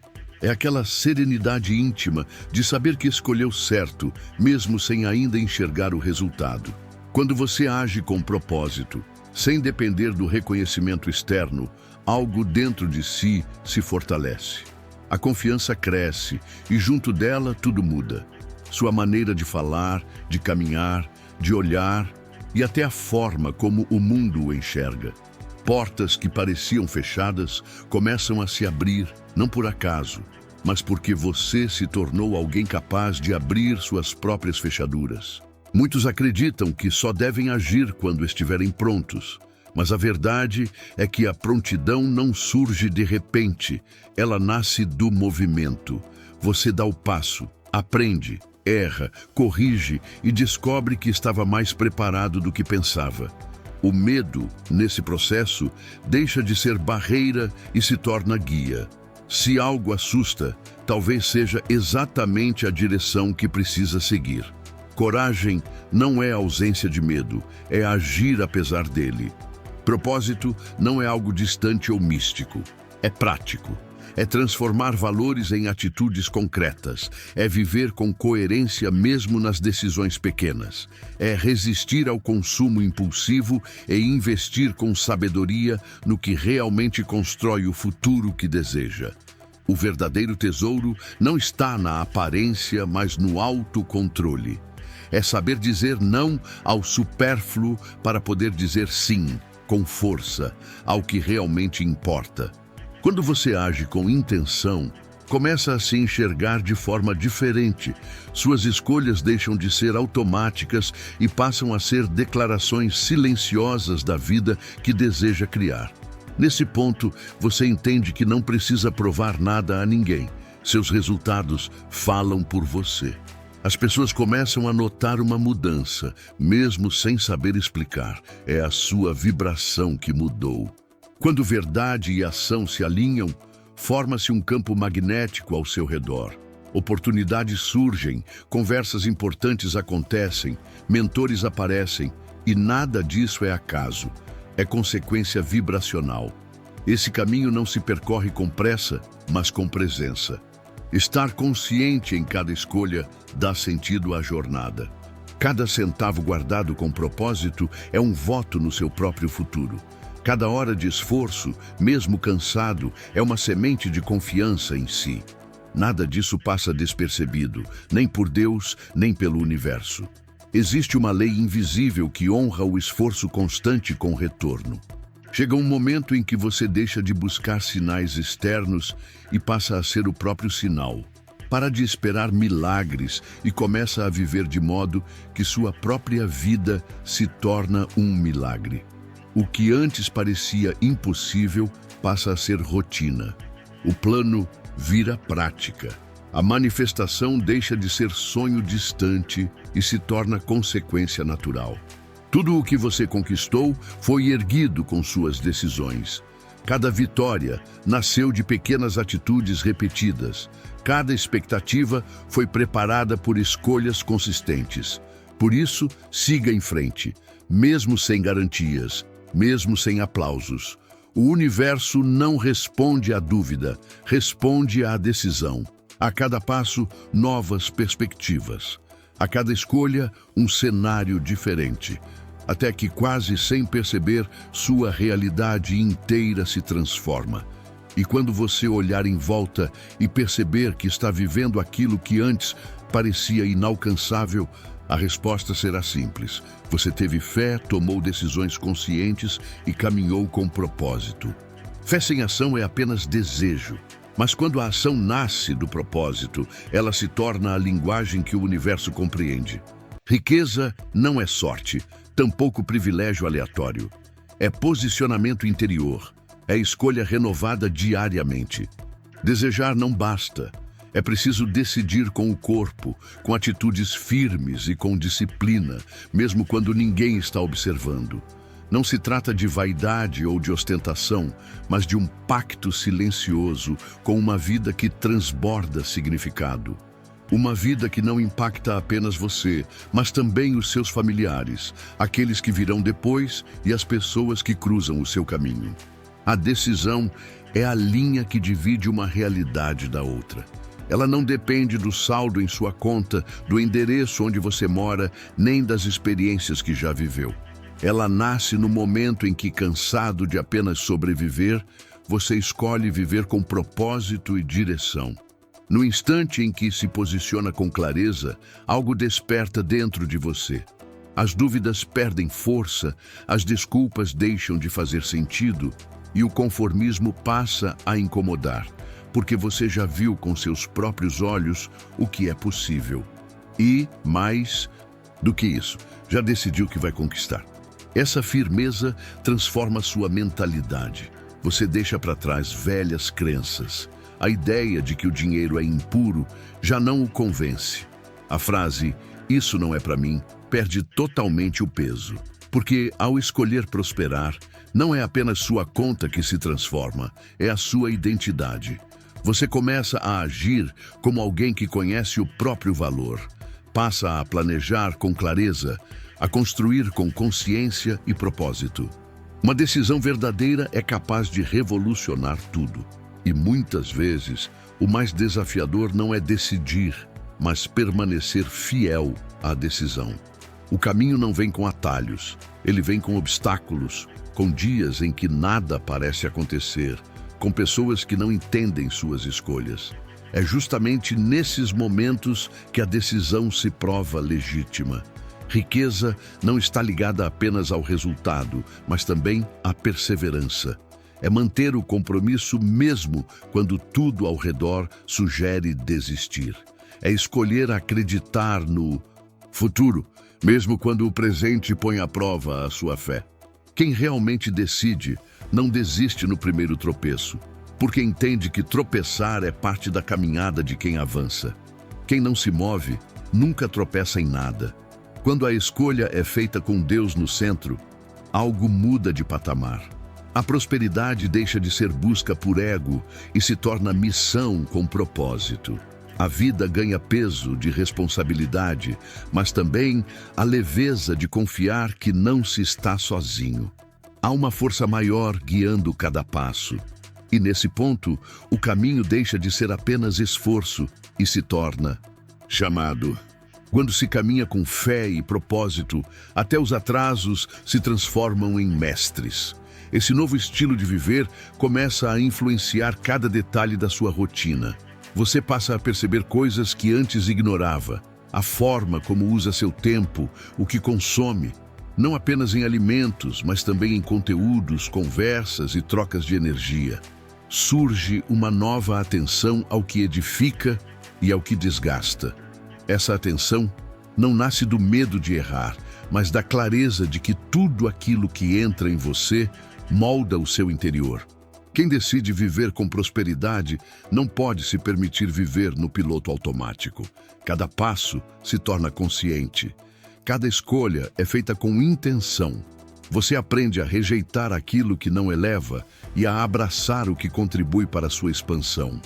É aquela serenidade íntima de saber que escolheu certo, mesmo sem ainda enxergar o resultado. Quando você age com propósito, sem depender do reconhecimento externo, algo dentro de si se fortalece. A confiança cresce e junto dela tudo muda. Sua maneira de falar, de caminhar, de olhar e até a forma como o mundo o enxerga. Portas que pareciam fechadas começam a se abrir, não por acaso, mas porque você se tornou alguém capaz de abrir suas próprias fechaduras. Muitos acreditam que só devem agir quando estiverem prontos, mas a verdade é que a prontidão não surge de repente, ela nasce do movimento. Você dá o passo, aprende, erra, corrige e descobre que estava mais preparado do que pensava. O medo, nesse processo, deixa de ser barreira e se torna guia. Se algo assusta, talvez seja exatamente a direção que precisa seguir. Coragem não é ausência de medo, é agir apesar dele. Propósito não é algo distante ou místico, é prático. É transformar valores em atitudes concretas. É viver com coerência mesmo nas decisões pequenas. É resistir ao consumo impulsivo e investir com sabedoria no que realmente constrói o futuro que deseja. O verdadeiro tesouro não está na aparência, mas no autocontrole. É saber dizer não ao supérfluo para poder dizer sim, com força, ao que realmente importa. Quando você age com intenção, começa a se enxergar de forma diferente. Suas escolhas deixam de ser automáticas e passam a ser declarações silenciosas da vida que deseja criar. Nesse ponto, você entende que não precisa provar nada a ninguém. Seus resultados falam por você. As pessoas começam a notar uma mudança, mesmo sem saber explicar. É a sua vibração que mudou. Quando verdade e ação se alinham, forma-se um campo magnético ao seu redor. Oportunidades surgem, conversas importantes acontecem, mentores aparecem, e nada disso é acaso. É consequência vibracional. Esse caminho não se percorre com pressa, mas com presença. Estar consciente em cada escolha dá sentido à jornada. Cada centavo guardado com propósito é um voto no seu próprio futuro. Cada hora de esforço, mesmo cansado, é uma semente de confiança em si. Nada disso passa despercebido, nem por Deus, nem pelo universo. Existe uma lei invisível que honra o esforço constante com retorno. Chega um momento em que você deixa de buscar sinais externos e passa a ser o próprio sinal. Para de esperar milagres e começa a viver de modo que sua própria vida se torna um milagre. O que antes parecia impossível passa a ser rotina. O plano vira prática. A manifestação deixa de ser sonho distante e se torna consequência natural. Tudo o que você conquistou foi erguido com suas decisões. Cada vitória nasceu de pequenas atitudes repetidas. Cada expectativa foi preparada por escolhas consistentes. Por isso, siga em frente, mesmo sem garantias, mesmo sem aplausos. O universo não responde à dúvida, responde à decisão. A cada passo, novas perspectivas. A cada escolha, um cenário diferente. Até que, quase sem perceber, sua realidade inteira se transforma. E quando você olhar em volta e perceber que está vivendo aquilo que antes parecia inalcançável, a resposta será simples. Você teve fé, tomou decisões conscientes e caminhou com propósito. Fé sem ação é apenas desejo. Mas quando a ação nasce do propósito, ela se torna a linguagem que o universo compreende. Riqueza não é sorte, tampouco privilégio aleatório. É posicionamento interior, é escolha renovada diariamente. Desejar não basta. É preciso decidir com o corpo, com atitudes firmes e com disciplina, mesmo quando ninguém está observando. Não se trata de vaidade ou de ostentação, mas de um pacto silencioso com uma vida que transborda significado. Uma vida que não impacta apenas você, mas também os seus familiares, aqueles que virão depois e as pessoas que cruzam o seu caminho. A decisão é a linha que divide uma realidade da outra. Ela não depende do saldo em sua conta, do endereço onde você mora, nem das experiências que já viveu. Ela nasce no momento em que, cansado de apenas sobreviver, você escolhe viver com propósito e direção. No instante em que se posiciona com clareza, algo desperta dentro de você. As dúvidas perdem força, as desculpas deixam de fazer sentido e o conformismo passa a incomodar, porque você já viu com seus próprios olhos o que é possível. E, mais do que isso, já decidiu que vai conquistar. Essa firmeza transforma sua mentalidade. Você deixa para trás velhas crenças. A ideia de que o dinheiro é impuro já não o convence. A frase, "isso não é para mim", perde totalmente o peso. Porque, ao escolher prosperar, não é apenas sua conta que se transforma, é a sua identidade. Você começa a agir como alguém que conhece o próprio valor. Passa a planejar com clareza, a construir com consciência e propósito. Uma decisão verdadeira é capaz de revolucionar tudo. E muitas vezes, o mais desafiador não é decidir, mas permanecer fiel à decisão. O caminho não vem com atalhos, ele vem com obstáculos, com dias em que nada parece acontecer, com pessoas que não entendem suas escolhas. É justamente nesses momentos que a decisão se prova legítima. Riqueza não está ligada apenas ao resultado, mas também à perseverança. É manter o compromisso mesmo quando tudo ao redor sugere desistir. É escolher acreditar no futuro, mesmo quando o presente põe à prova a sua fé. Quem realmente decide não desiste no primeiro tropeço, porque entende que tropeçar é parte da caminhada de quem avança. Quem não se move nunca tropeça em nada. Quando a escolha é feita com Deus no centro, algo muda de patamar. A prosperidade deixa de ser busca por ego e se torna missão com propósito. A vida ganha peso de responsabilidade, mas também a leveza de confiar que não se está sozinho. Há uma força maior guiando cada passo. E nesse ponto, o caminho deixa de ser apenas esforço e se torna chamado. Quando se caminha com fé e propósito, até os atrasos se transformam em mestres. Esse novo estilo de viver começa a influenciar cada detalhe da sua rotina. Você passa a perceber coisas que antes ignorava. A forma como usa seu tempo, o que consome, não apenas em alimentos, mas também em conteúdos, conversas e trocas de energia. Surge uma nova atenção ao que edifica e ao que desgasta. Essa atenção não nasce do medo de errar, mas da clareza de que tudo aquilo que entra em você molda o seu interior. Quem decide viver com prosperidade não pode se permitir viver no piloto automático. Cada passo se torna consciente. Cada escolha é feita com intenção. Você aprende a rejeitar aquilo que não eleva e a abraçar o que contribui para a sua expansão.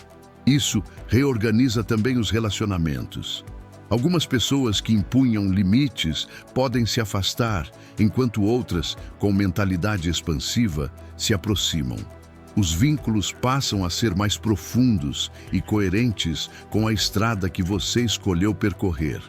Isso reorganiza também os relacionamentos. Algumas pessoas que impunham limites podem se afastar, enquanto outras, com mentalidade expansiva, se aproximam. Os vínculos passam a ser mais profundos e coerentes com a estrada que você escolheu percorrer.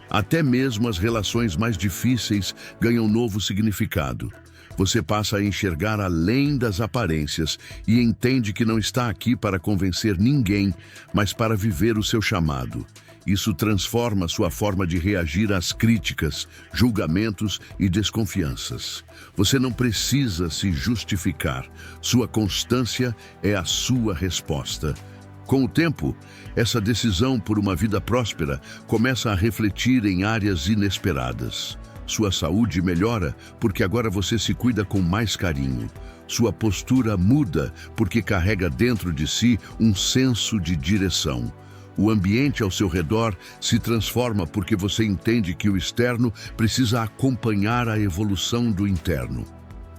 Até mesmo as relações mais difíceis ganham novo significado. Você passa a enxergar além das aparências e entende que não está aqui para convencer ninguém, mas para viver o seu chamado. Isso transforma sua forma de reagir às críticas, julgamentos e desconfianças. Você não precisa se justificar. Sua constância é a sua resposta. Com o tempo, essa decisão por uma vida próspera começa a refletir em áreas inesperadas. Sua saúde melhora porque agora você se cuida com mais carinho. Sua postura muda porque carrega dentro de si um senso de direção. O ambiente ao seu redor se transforma porque você entende que o externo precisa acompanhar a evolução do interno.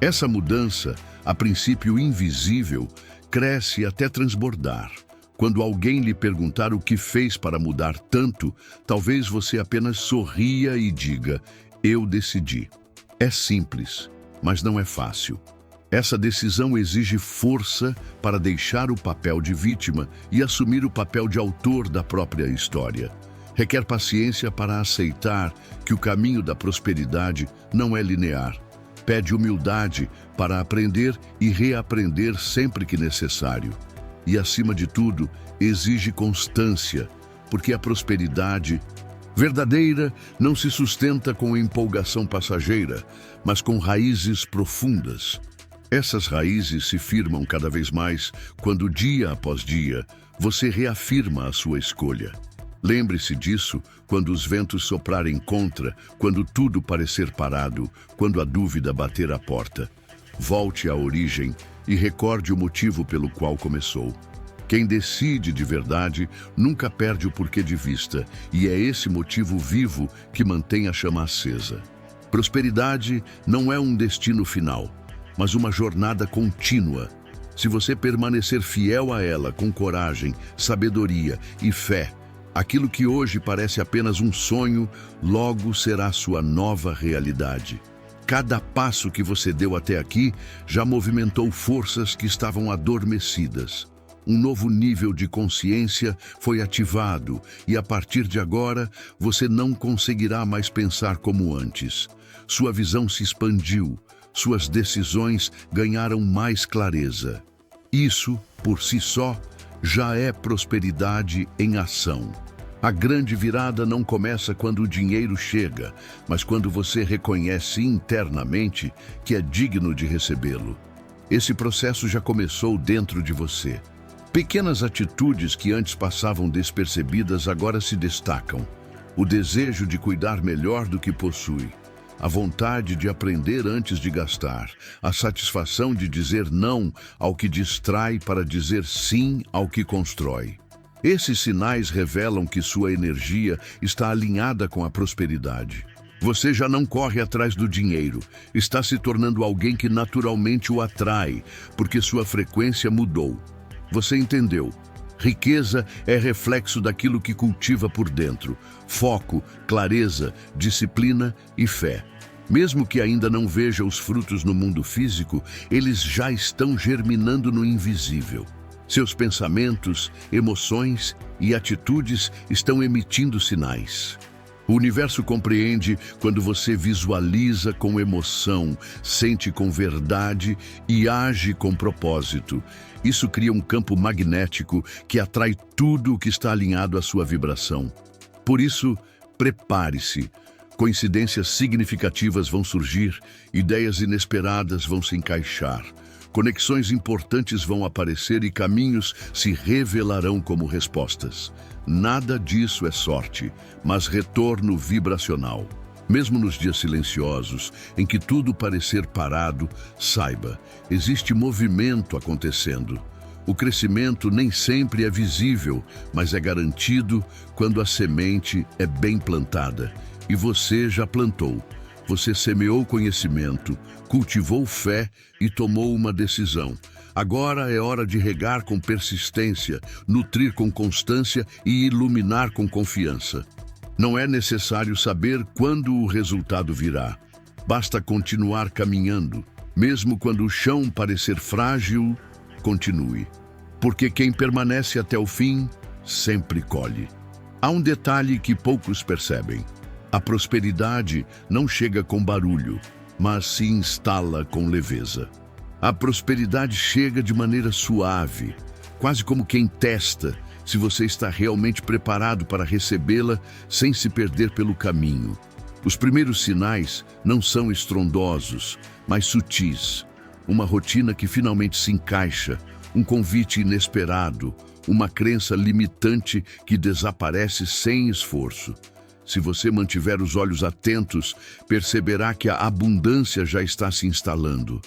Essa mudança, a princípio invisível, cresce até transbordar. Quando alguém lhe perguntar o que fez para mudar tanto, talvez você apenas sorria e diga: "Eu decidi." É simples, mas não é fácil. Essa decisão exige força para deixar o papel de vítima e assumir o papel de autor da própria história. Requer paciência para aceitar que o caminho da prosperidade não é linear. Pede humildade para aprender e reaprender sempre que necessário. E, acima de tudo, exige constância, porque a prosperidade verdadeira não se sustenta com empolgação passageira, mas com raízes profundas. Essas raízes se firmam cada vez mais quando, dia após dia, você reafirma a sua escolha. Lembre-se disso quando os ventos soprarem contra, quando tudo parecer parado, quando a dúvida bater à porta. Volte à origem e recorde o motivo pelo qual começou. Quem decide de verdade nunca perde o porquê de vista, e é esse motivo vivo que mantém a chama acesa. Prosperidade não é um destino final, mas uma jornada contínua. Se você permanecer fiel a ela com coragem, sabedoria e fé, aquilo que hoje parece apenas um sonho, logo será sua nova realidade. Cada passo que você deu até aqui já movimentou forças que estavam adormecidas. Um novo nível de consciência foi ativado e, a partir de agora, você não conseguirá mais pensar como antes. Sua visão se expandiu. Suas decisões ganharam mais clareza. Isso, por si só, já é prosperidade em ação. A grande virada não começa quando o dinheiro chega, mas quando você reconhece internamente que é digno de recebê-lo. Esse processo já começou dentro de você. Pequenas atitudes que antes passavam despercebidas agora se destacam. O desejo de cuidar melhor do que possui. A vontade de aprender antes de gastar. A satisfação de dizer não ao que distrai para dizer sim ao que constrói. Esses sinais revelam que sua energia está alinhada com a prosperidade. Você já não corre atrás do dinheiro, está se tornando alguém que naturalmente o atrai, porque sua frequência mudou. Você entendeu? Riqueza é reflexo daquilo que cultiva por dentro. Foco, clareza, disciplina e fé. Mesmo que ainda não veja os frutos no mundo físico, eles já estão germinando no invisível. Seus pensamentos, emoções e atitudes estão emitindo sinais. O universo compreende quando você visualiza com emoção, sente com verdade e age com propósito. Isso cria um campo magnético que atrai tudo o que está alinhado à sua vibração. Por isso, prepare-se. Coincidências significativas vão surgir, ideias inesperadas vão se encaixar. Conexões importantes vão aparecer e caminhos se revelarão como respostas. Nada disso é sorte, mas retorno vibracional. Mesmo nos dias silenciosos, em que tudo parecer parado, saiba, existe movimento acontecendo. O crescimento nem sempre é visível, mas é garantido quando a semente é bem plantada. E você já plantou. Você semeou conhecimento, cultivou fé e tomou uma decisão. Agora é hora de regar com persistência, nutrir com constância e iluminar com confiança. Não é necessário saber quando o resultado virá. Basta continuar caminhando. Mesmo quando o chão parecer frágil, continue. Porque quem permanece até o fim, sempre colhe. Há um detalhe que poucos percebem. A prosperidade não chega com barulho, mas se instala com leveza. A prosperidade chega de maneira suave, quase como quem testa se você está realmente preparado para recebê-la sem se perder pelo caminho. Os primeiros sinais não são estrondosos, mas sutis. Uma rotina que finalmente se encaixa, um convite inesperado, uma crença limitante que desaparece sem esforço. Se você mantiver os olhos atentos, perceberá que a abundância já está se instalando.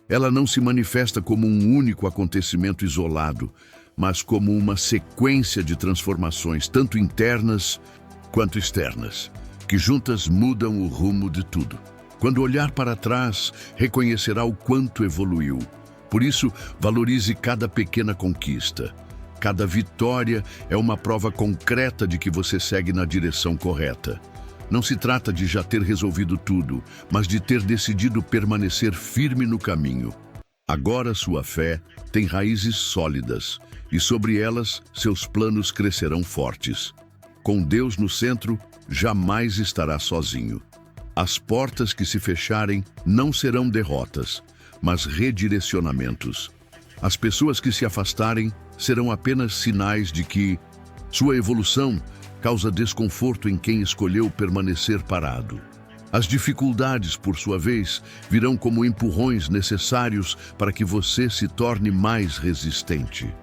Ela não se manifesta como um único acontecimento isolado, mas como uma sequência de transformações, tanto internas quanto externas, que juntas mudam o rumo de tudo. Quando olhar para trás, reconhecerá o quanto evoluiu. Por isso, valorize cada pequena conquista. Cada vitória é uma prova concreta de que você segue na direção correta. Não se trata de já ter resolvido tudo, mas de ter decidido permanecer firme no caminho. Agora sua fé tem raízes sólidas e sobre elas seus planos crescerão fortes. Com Deus no centro, jamais estará sozinho. As portas que se fecharem não serão derrotas, mas redirecionamentos. As pessoas que se afastarem serão apenas sinais de que sua evolução causa desconforto em quem escolheu permanecer parado. As dificuldades, por sua vez, virão como empurrões necessários para que você se torne mais resistente.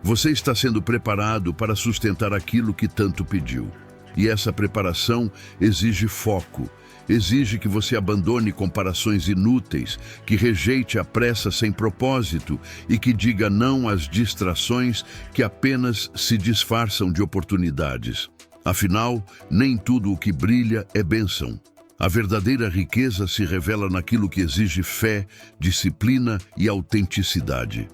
Você está sendo preparado para sustentar aquilo que tanto pediu. E essa preparação exige foco. Exige que você abandone comparações inúteis, que rejeite a pressa sem propósito e que diga não às distrações que apenas se disfarçam de oportunidades. Afinal, nem tudo o que brilha é bênção. A verdadeira riqueza se revela naquilo que exige fé, disciplina e autenticidade.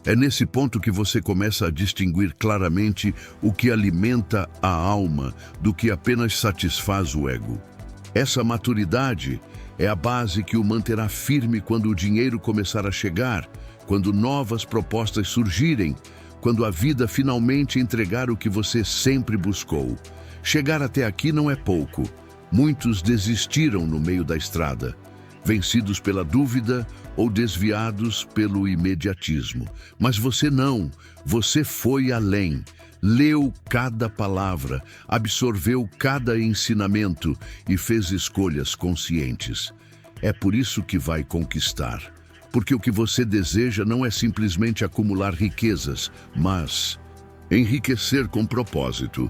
É nesse ponto que você começa a distinguir claramente o que alimenta a alma do que apenas satisfaz o ego. Essa maturidade é a base que o manterá firme quando o dinheiro começar a chegar, quando novas propostas surgirem, quando a vida finalmente entregar o que você sempre buscou. Chegar até aqui não é pouco. Muitos desistiram no meio da estrada, vencidos pela dúvida ou desviados pelo imediatismo. Mas você não, você foi além. Leu cada palavra, absorveu cada ensinamento e fez escolhas conscientes. É por isso que vai conquistar. porque o que você deseja não é simplesmente acumular riquezas, mas enriquecer com propósito.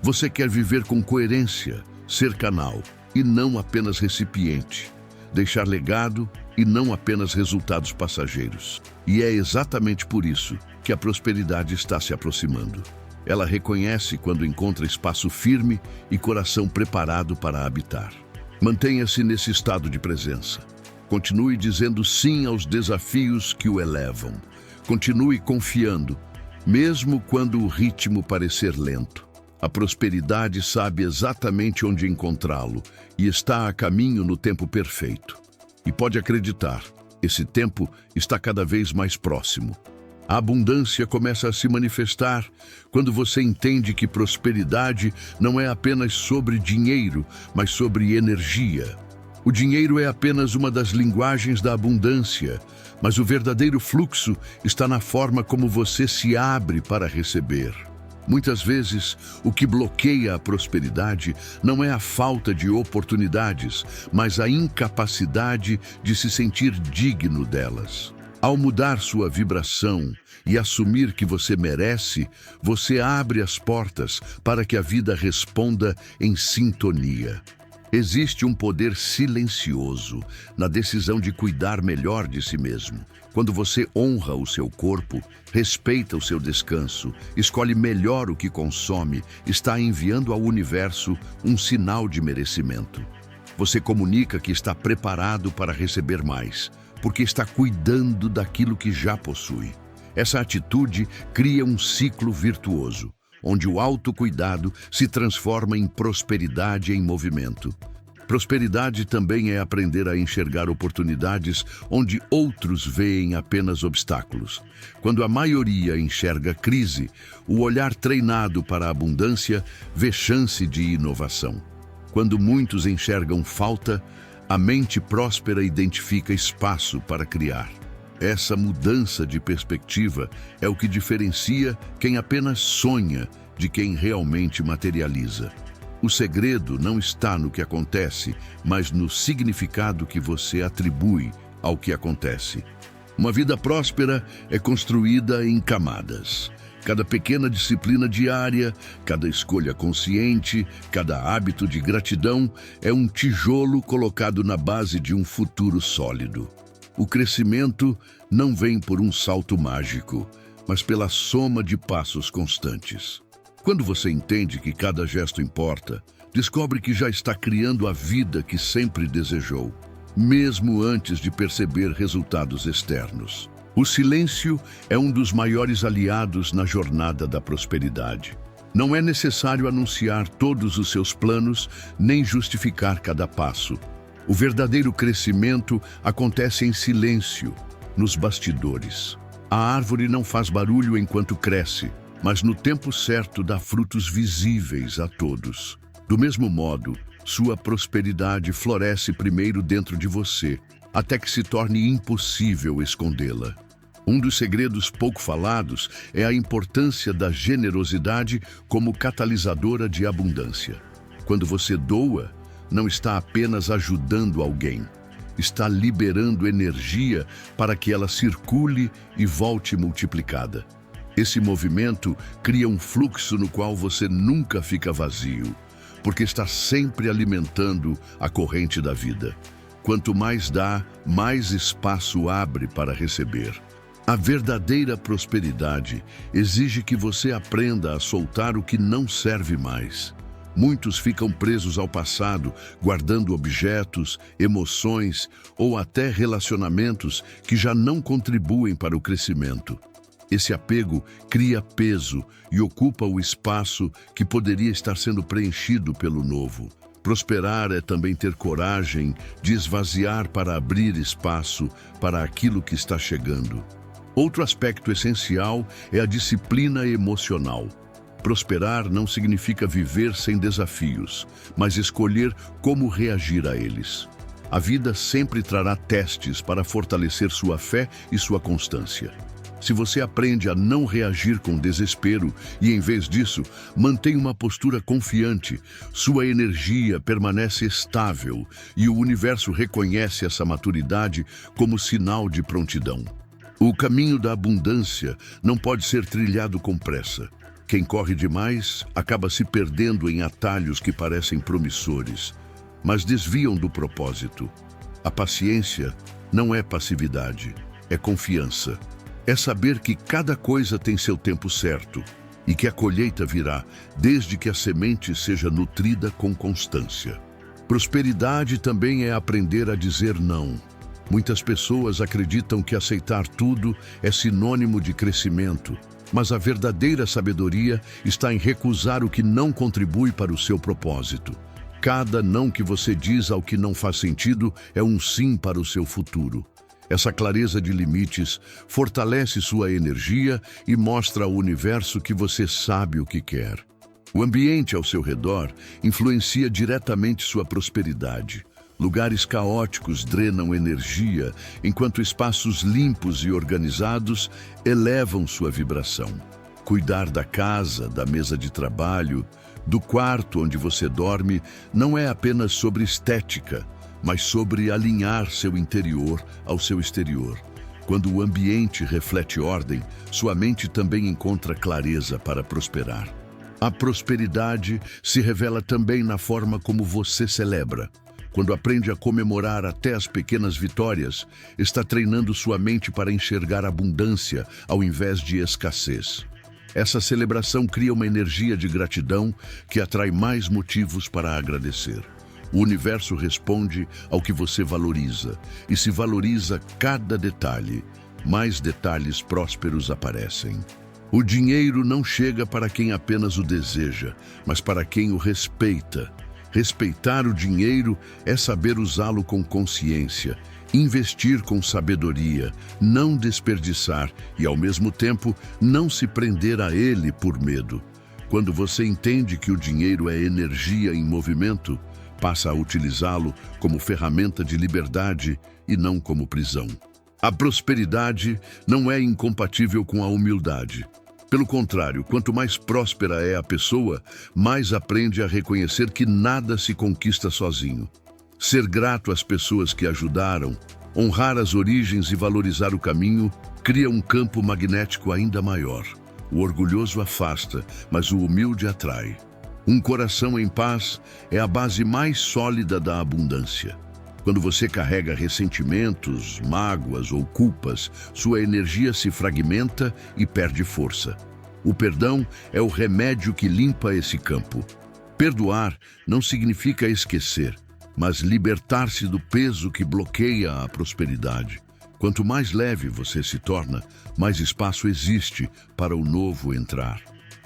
Você quer viver com coerência, ser canal e não apenas recipiente, deixar legado e não apenas resultados passageiros. E é exatamente por isso que a prosperidade está se aproximando. Ela reconhece quando encontra espaço firme e coração preparado para habitar. Mantenha-se nesse estado de presença. Continue dizendo sim aos desafios que o elevam. Continue confiando, mesmo quando o ritmo parecer lento. A prosperidade sabe exatamente onde encontrá-lo e está a caminho no tempo perfeito. E pode acreditar, esse tempo está cada vez mais próximo. A abundância começa a se manifestar quando você entende que prosperidade não é apenas sobre dinheiro, mas sobre energia. O dinheiro é apenas uma das linguagens da abundância, mas o verdadeiro fluxo está na forma como você se abre para receber. Muitas vezes, o que bloqueia a prosperidade não é a falta de oportunidades, mas a incapacidade de se sentir digno delas. Ao mudar sua vibração e assumir que você merece, você abre as portas para que a vida responda em sintonia. Existe um poder silencioso na decisão de cuidar melhor de si mesmo. Quando você honra o seu corpo, respeita o seu descanso, escolhe melhor o que consome, está enviando ao universo um sinal de merecimento. Você comunica que está preparado para receber mais, porque está cuidando daquilo que já possui. Essa atitude cria um ciclo virtuoso, onde o autocuidado se transforma em prosperidade em movimento. Prosperidade também é aprender a enxergar oportunidades onde outros veem apenas obstáculos. Quando a maioria enxerga crise, o olhar treinado para a abundância vê chance de inovação. Quando muitos enxergam falta, a mente próspera identifica espaço para criar. Essa mudança de perspectiva é o que diferencia quem apenas sonha de quem realmente materializa. O segredo não está no que acontece, mas no significado que você atribui ao que acontece. Uma vida próspera é construída em camadas. Cada pequena disciplina diária, cada escolha consciente, cada hábito de gratidão é um tijolo colocado na base de um futuro sólido. O crescimento não vem por um salto mágico, mas pela soma de passos constantes. Quando você entende que cada gesto importa, descobre que já está criando a vida que sempre desejou, mesmo antes de perceber resultados externos. O silêncio é um dos maiores aliados na jornada da prosperidade. Não é necessário anunciar todos os seus planos, nem justificar cada passo. O verdadeiro crescimento acontece em silêncio, nos bastidores. A árvore não faz barulho enquanto cresce, mas no tempo certo dá frutos visíveis a todos. Do mesmo modo, sua prosperidade floresce primeiro dentro de você, até que se torne impossível escondê-la. Um dos segredos pouco falados é a importância da generosidade como catalisadora de abundância. Quando você doa, não está apenas ajudando alguém, está liberando energia para que ela circule e volte multiplicada. Esse movimento cria um fluxo no qual você nunca fica vazio, porque está sempre alimentando a corrente da vida. Quanto mais dá, mais espaço abre para receber. A verdadeira prosperidade exige que você aprenda a soltar o que não serve mais. Muitos ficam presos ao passado, guardando objetos, emoções ou até relacionamentos que já não contribuem para o crescimento. Esse apego cria peso e ocupa o espaço que poderia estar sendo preenchido pelo novo. Prosperar é também ter coragem de esvaziar para abrir espaço para aquilo que está chegando. Outro aspecto essencial é a disciplina emocional. Prosperar não significa viver sem desafios, mas escolher como reagir a eles. A vida sempre trará testes para fortalecer sua fé e sua constância. Se você aprende a não reagir com desespero e, em vez disso, mantém uma postura confiante, sua energia permanece estável e o universo reconhece essa maturidade como sinal de prontidão. O caminho da abundância não pode ser trilhado com pressa. Quem corre demais acaba se perdendo em atalhos que parecem promissores, mas desviam do propósito. A paciência não é passividade, é confiança. É saber que cada coisa tem seu tempo certo e que a colheita virá desde que a semente seja nutrida com constância. Prosperidade também é aprender a dizer não. Muitas pessoas acreditam que aceitar tudo é sinônimo de crescimento, mas a verdadeira sabedoria está em recusar o que não contribui para o seu propósito. Cada não que você diz ao que não faz sentido é um sim para o seu futuro. Essa clareza de limites fortalece sua energia e mostra ao universo que você sabe o que quer. O ambiente ao seu redor influencia diretamente sua prosperidade. Lugares caóticos drenam energia, enquanto espaços limpos e organizados elevam sua vibração. Cuidar da casa, da mesa de trabalho, do quarto onde você dorme, não é apenas sobre estética, mas sobre alinhar seu interior ao seu exterior. Quando o ambiente reflete ordem, sua mente também encontra clareza para prosperar. A prosperidade se revela também na forma como você celebra. Quando aprende a comemorar até as pequenas vitórias, está treinando sua mente para enxergar abundância ao invés de escassez. Essa celebração cria uma energia de gratidão que atrai mais motivos para agradecer. O universo responde ao que você valoriza, e se valoriza cada detalhe, mais detalhes prósperos aparecem. O dinheiro não chega para quem apenas o deseja, mas para quem o respeita. Respeitar o dinheiro é saber usá-lo com consciência, investir com sabedoria, não desperdiçar e, ao mesmo tempo, não se prender a ele por medo. Quando você entende que o dinheiro é energia em movimento, passa a utilizá-lo como ferramenta de liberdade e não como prisão. A prosperidade não é incompatível com a humildade. Pelo contrário, quanto mais próspera é a pessoa, mais aprende a reconhecer que nada se conquista sozinho. Ser grato às pessoas que ajudaram, honrar as origens e valorizar o caminho, cria um campo magnético ainda maior. O orgulhoso afasta, mas o humilde atrai. Um coração em paz é a base mais sólida da abundância. Quando você carrega ressentimentos, mágoas ou culpas, sua energia se fragmenta e perde força. O perdão é o remédio que limpa esse campo. Perdoar não significa esquecer, mas libertar-se do peso que bloqueia a prosperidade. Quanto mais leve você se torna, mais espaço existe para o novo entrar.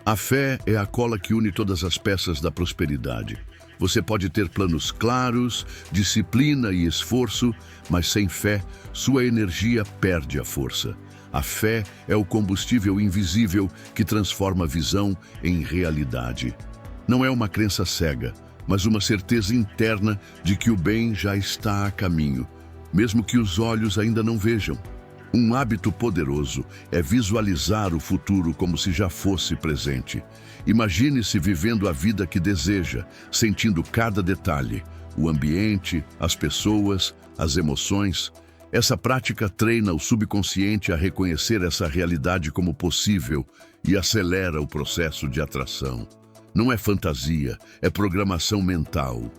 A fé é a cola que une todas as peças da prosperidade. Você pode ter planos claros, disciplina e esforço, mas sem fé, sua energia perde a força. A fé é o combustível invisível que transforma a visão em realidade. Não é uma crença cega, mas uma certeza interna de que o bem já está a caminho, mesmo que os olhos ainda não vejam. Um hábito poderoso é visualizar o futuro como se já fosse presente. Imagine-se vivendo a vida que deseja, sentindo cada detalhe, o ambiente, as pessoas, as emoções. Essa prática treina o subconsciente a reconhecer essa realidade como possível e acelera o processo de atração. Não é fantasia, é programação mental.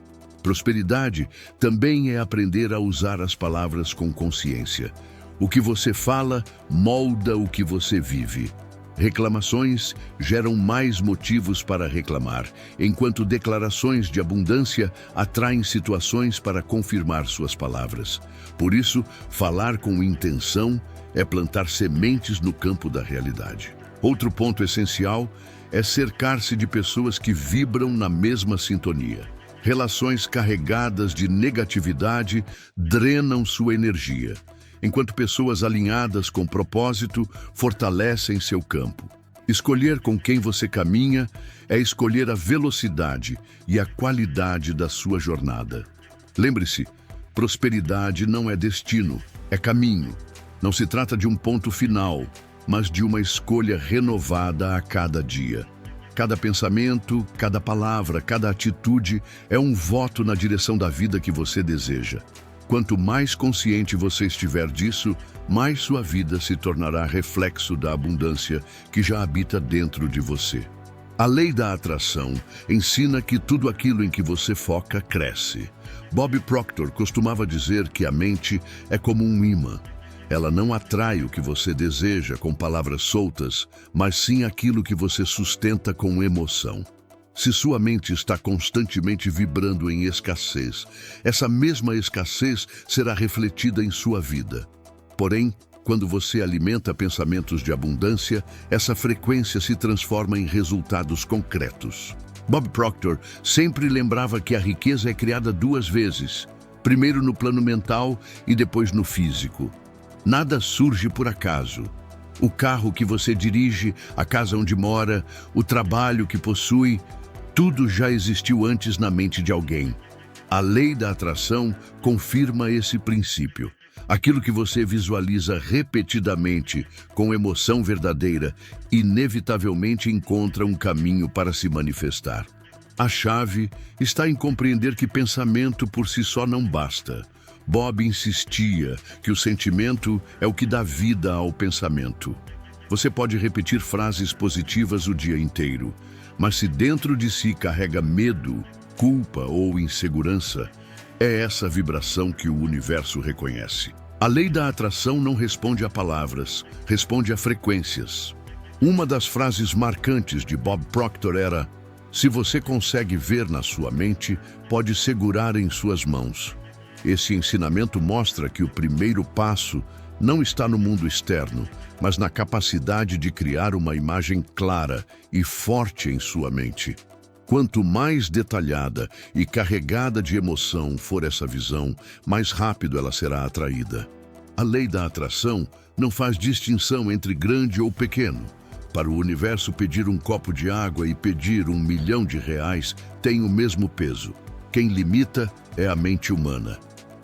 Prosperidade também é aprender a usar as palavras com consciência. O que você fala molda o que você vive. Reclamações geram mais motivos para reclamar, enquanto declarações de abundância atraem situações para confirmar suas palavras. Por isso, falar com intenção é plantar sementes no campo da realidade. Outro ponto essencial é cercar-se de pessoas que vibram na mesma sintonia. Relações carregadas de negatividade drenam sua energia, enquanto pessoas alinhadas com propósito fortalecem seu campo. Escolher com quem você caminha é escolher a velocidade e a qualidade da sua jornada. Lembre-se, prosperidade não é destino, é caminho. Não se trata de um ponto final, mas de uma escolha renovada a cada dia. Cada pensamento, cada palavra, cada atitude é um voto na direção da vida que você deseja. Quanto mais consciente você estiver disso, mais sua vida se tornará reflexo da abundância que já habita dentro de você. A lei da atração ensina que tudo aquilo em que você foca cresce. Bob Proctor costumava dizer que a mente é como um imã. Ela não atrai o que você deseja com palavras soltas, mas sim aquilo que você sustenta com emoção. Se sua mente está constantemente vibrando em escassez, essa mesma escassez será refletida em sua vida. Porém, quando você alimenta pensamentos de abundância, essa frequência se transforma em resultados concretos. Bob Proctor sempre lembrava que a riqueza é criada duas vezes, primeiro no plano mental e depois no físico. Nada surge por acaso. O carro que você dirige, a casa onde mora, o trabalho que possui, tudo já existiu antes na mente de alguém. A lei da atração confirma esse princípio. Aquilo que você visualiza repetidamente, com emoção verdadeira, inevitavelmente encontra um caminho para se manifestar. A chave está em compreender que pensamento por si só não basta. Bob insistia que o sentimento é o que dá vida ao pensamento. Você pode repetir frases positivas o dia inteiro, mas se dentro de si carrega medo, culpa ou insegurança, é essa vibração que o universo reconhece. A lei da atração não responde a palavras, responde a frequências. Uma das frases marcantes de Bob Proctor era: "Se você consegue ver na sua mente, pode segurar em suas mãos." Esse ensinamento mostra que o primeiro passo não está no mundo externo, mas na capacidade de criar uma imagem clara e forte em sua mente. Quanto mais detalhada e carregada de emoção for essa visão, mais rápido ela será atraída. A lei da atração não faz distinção entre grande ou pequeno. Para o universo, pedir um copo de água e pedir R$1 milhão tem o mesmo peso. Quem limita é a mente humana.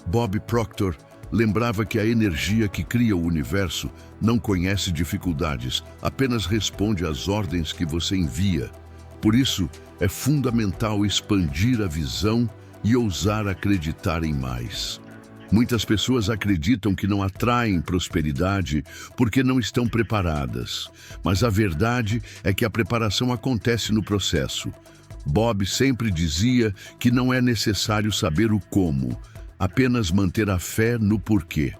Bob Proctor lembrava que a energia que cria o universo não conhece dificuldades, apenas responde às ordens que você envia. Por isso, é fundamental expandir a visão e ousar acreditar em mais. Muitas pessoas acreditam que não atraem prosperidade porque não estão preparadas, mas a verdade é que a preparação acontece no processo. Bob sempre dizia que não é necessário saber o como, apenas manter a fé no porquê.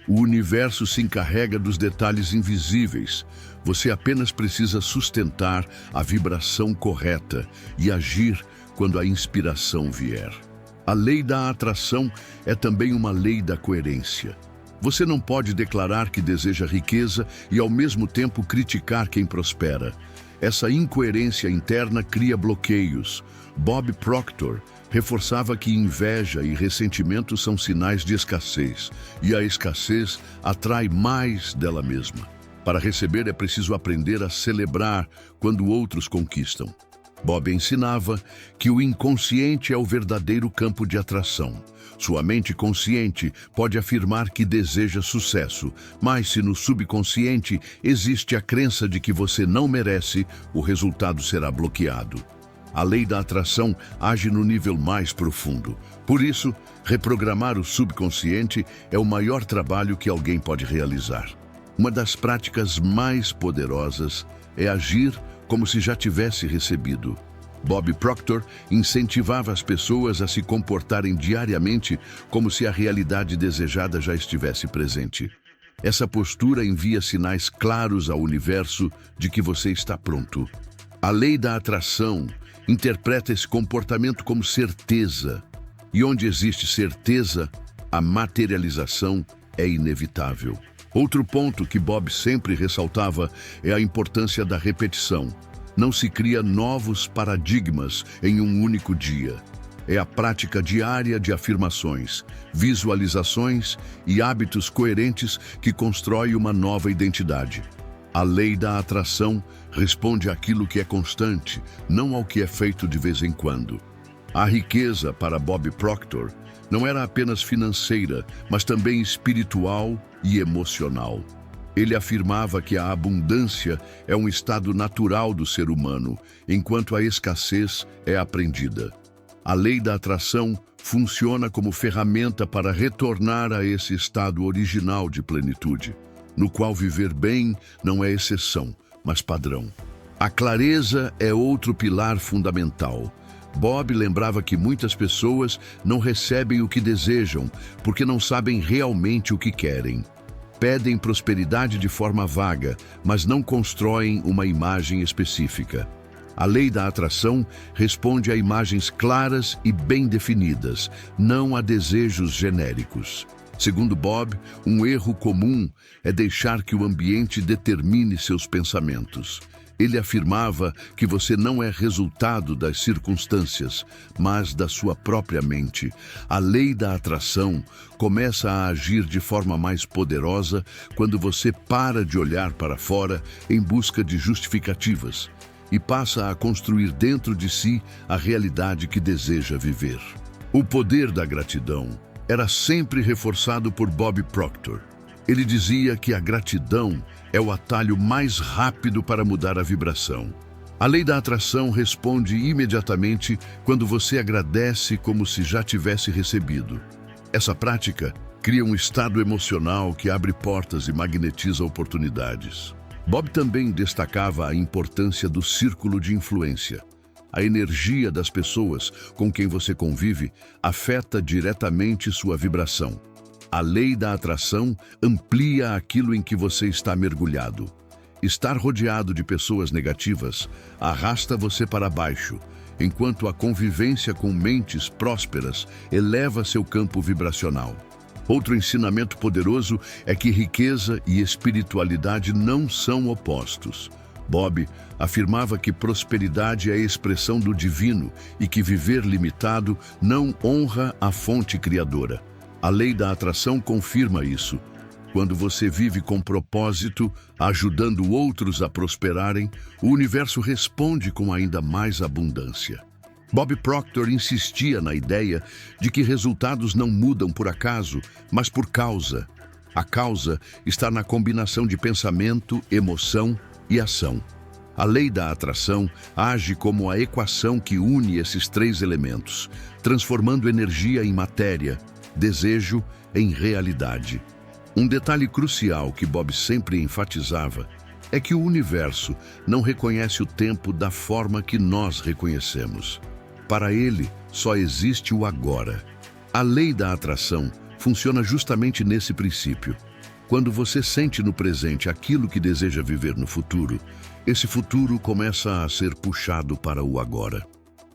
O universo se encarrega dos detalhes invisíveis. Você apenas precisa sustentar a vibração correta e agir quando a inspiração vier. A lei da atração é também uma lei da coerência. Você não pode declarar que deseja riqueza e ao mesmo tempo criticar quem prospera. Essa incoerência interna cria bloqueios. Bob Proctor reforçava que inveja e ressentimento são sinais de escassez, e a escassez atrai mais dela mesma. Para receber é preciso aprender a celebrar quando outros conquistam. Bob ensinava que o inconsciente é o verdadeiro campo de atração. Sua mente consciente pode afirmar que deseja sucesso, mas se no subconsciente existe a crença de que você não merece, o resultado será bloqueado. A lei da atração age no nível mais profundo. Por isso, reprogramar o subconsciente é o maior trabalho que alguém pode realizar. Uma das práticas mais poderosas é agir como se já tivesse recebido. Bob Proctor incentivava as pessoas a se comportarem diariamente como se a realidade desejada já estivesse presente. Essa postura envia sinais claros ao universo de que você está pronto. A lei da atração interpreta esse comportamento como certeza. E onde existe certeza, a materialização é inevitável. Outro ponto que Bob sempre ressaltava é a importância da repetição. Não se cria novos paradigmas em um único dia. É a prática diária de afirmações, visualizações e hábitos coerentes que constrói uma nova identidade. A lei da atração responde àquilo que é constante, não ao que é feito de vez em quando. A riqueza, para Bob Proctor, não era apenas financeira, mas também espiritual e emocional. Ele afirmava que a abundância é um estado natural do ser humano, enquanto a escassez é aprendida. A lei da atração funciona como ferramenta para retornar a esse estado original de plenitude, no qual viver bem não é exceção, mas padrão. A clareza é outro pilar fundamental. Bob lembrava que muitas pessoas não recebem o que desejam porque não sabem realmente o que querem. Pedem prosperidade de forma vaga, mas não constroem uma imagem específica. A lei da atração responde a imagens claras e bem definidas, não a desejos genéricos. Segundo Bob, um erro comum é deixar que o ambiente determine seus pensamentos. Ele afirmava que você não é resultado das circunstâncias, mas da sua própria mente. A lei da atração começa a agir de forma mais poderosa quando você para de olhar para fora em busca de justificativas e passa a construir dentro de si a realidade que deseja viver. O poder da gratidão era sempre reforçado por Bob Proctor. Ele dizia que a gratidão é o atalho mais rápido para mudar a vibração. A lei da atração responde imediatamente quando você agradece como se já tivesse recebido. Essa prática cria um estado emocional que abre portas e magnetiza oportunidades. Bob também destacava a importância do círculo de influência. A energia das pessoas com quem você convive afeta diretamente sua vibração. A lei da atração amplia aquilo em que você está mergulhado. Estar rodeado de pessoas negativas arrasta você para baixo, enquanto a convivência com mentes prósperas eleva seu campo vibracional. Outro ensinamento poderoso é que riqueza e espiritualidade não são opostos. Bob afirmava que prosperidade é a expressão do divino e que viver limitado não honra a fonte criadora. A lei da atração confirma isso. Quando você vive com propósito, ajudando outros a prosperarem, o universo responde com ainda mais abundância. Bob Proctor insistia na ideia de que resultados não mudam por acaso, mas por causa. A causa está na combinação de pensamento, emoção e ação. A lei da atração age como a equação que une esses três elementos, transformando energia em matéria, desejo em realidade. Um detalhe crucial que Bob sempre enfatizava é que o universo não reconhece o tempo da forma que nós reconhecemos. Para ele, só existe o agora. A lei da atração funciona justamente nesse princípio. Quando você sente no presente aquilo que deseja viver no futuro, esse futuro começa a ser puxado para o agora.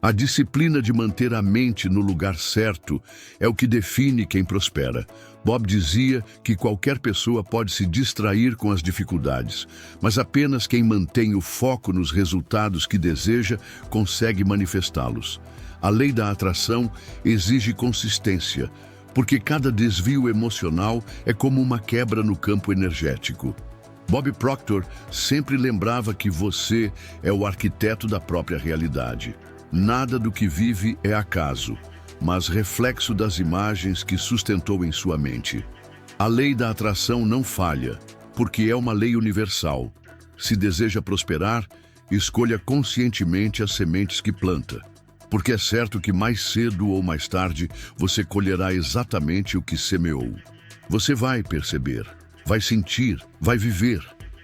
A disciplina de manter a mente no lugar certo é o que define quem prospera. Bob dizia que qualquer pessoa pode se distrair com as dificuldades, mas apenas quem mantém o foco nos resultados que deseja consegue manifestá-los. A lei da atração exige consistência, porque cada desvio emocional é como uma quebra no campo energético. Bob Proctor sempre lembrava que você é o arquiteto da própria realidade. Nada do que vive é acaso, mas reflexo das imagens que sustentou em sua mente. A lei da atração não falha, porque é uma lei universal. Se deseja prosperar, escolha conscientemente as sementes que planta, porque é certo que mais cedo ou mais tarde você colherá exatamente o que semeou. Você vai perceber, vai sentir, vai viver.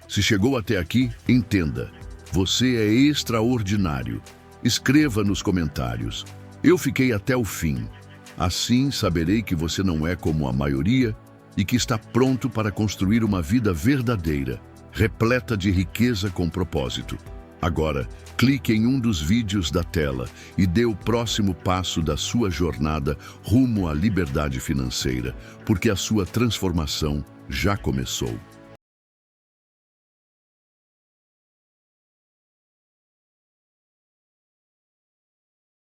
Se chegou até aqui, entenda, você é extraordinário. Escreva nos comentários: eu fiquei até o fim. Assim saberei que você não é como a maioria e que está pronto para construir uma vida verdadeira, repleta de riqueza com propósito. Agora, clique em um dos vídeos da tela e dê o próximo passo da sua jornada rumo à liberdade financeira, porque a sua transformação já começou.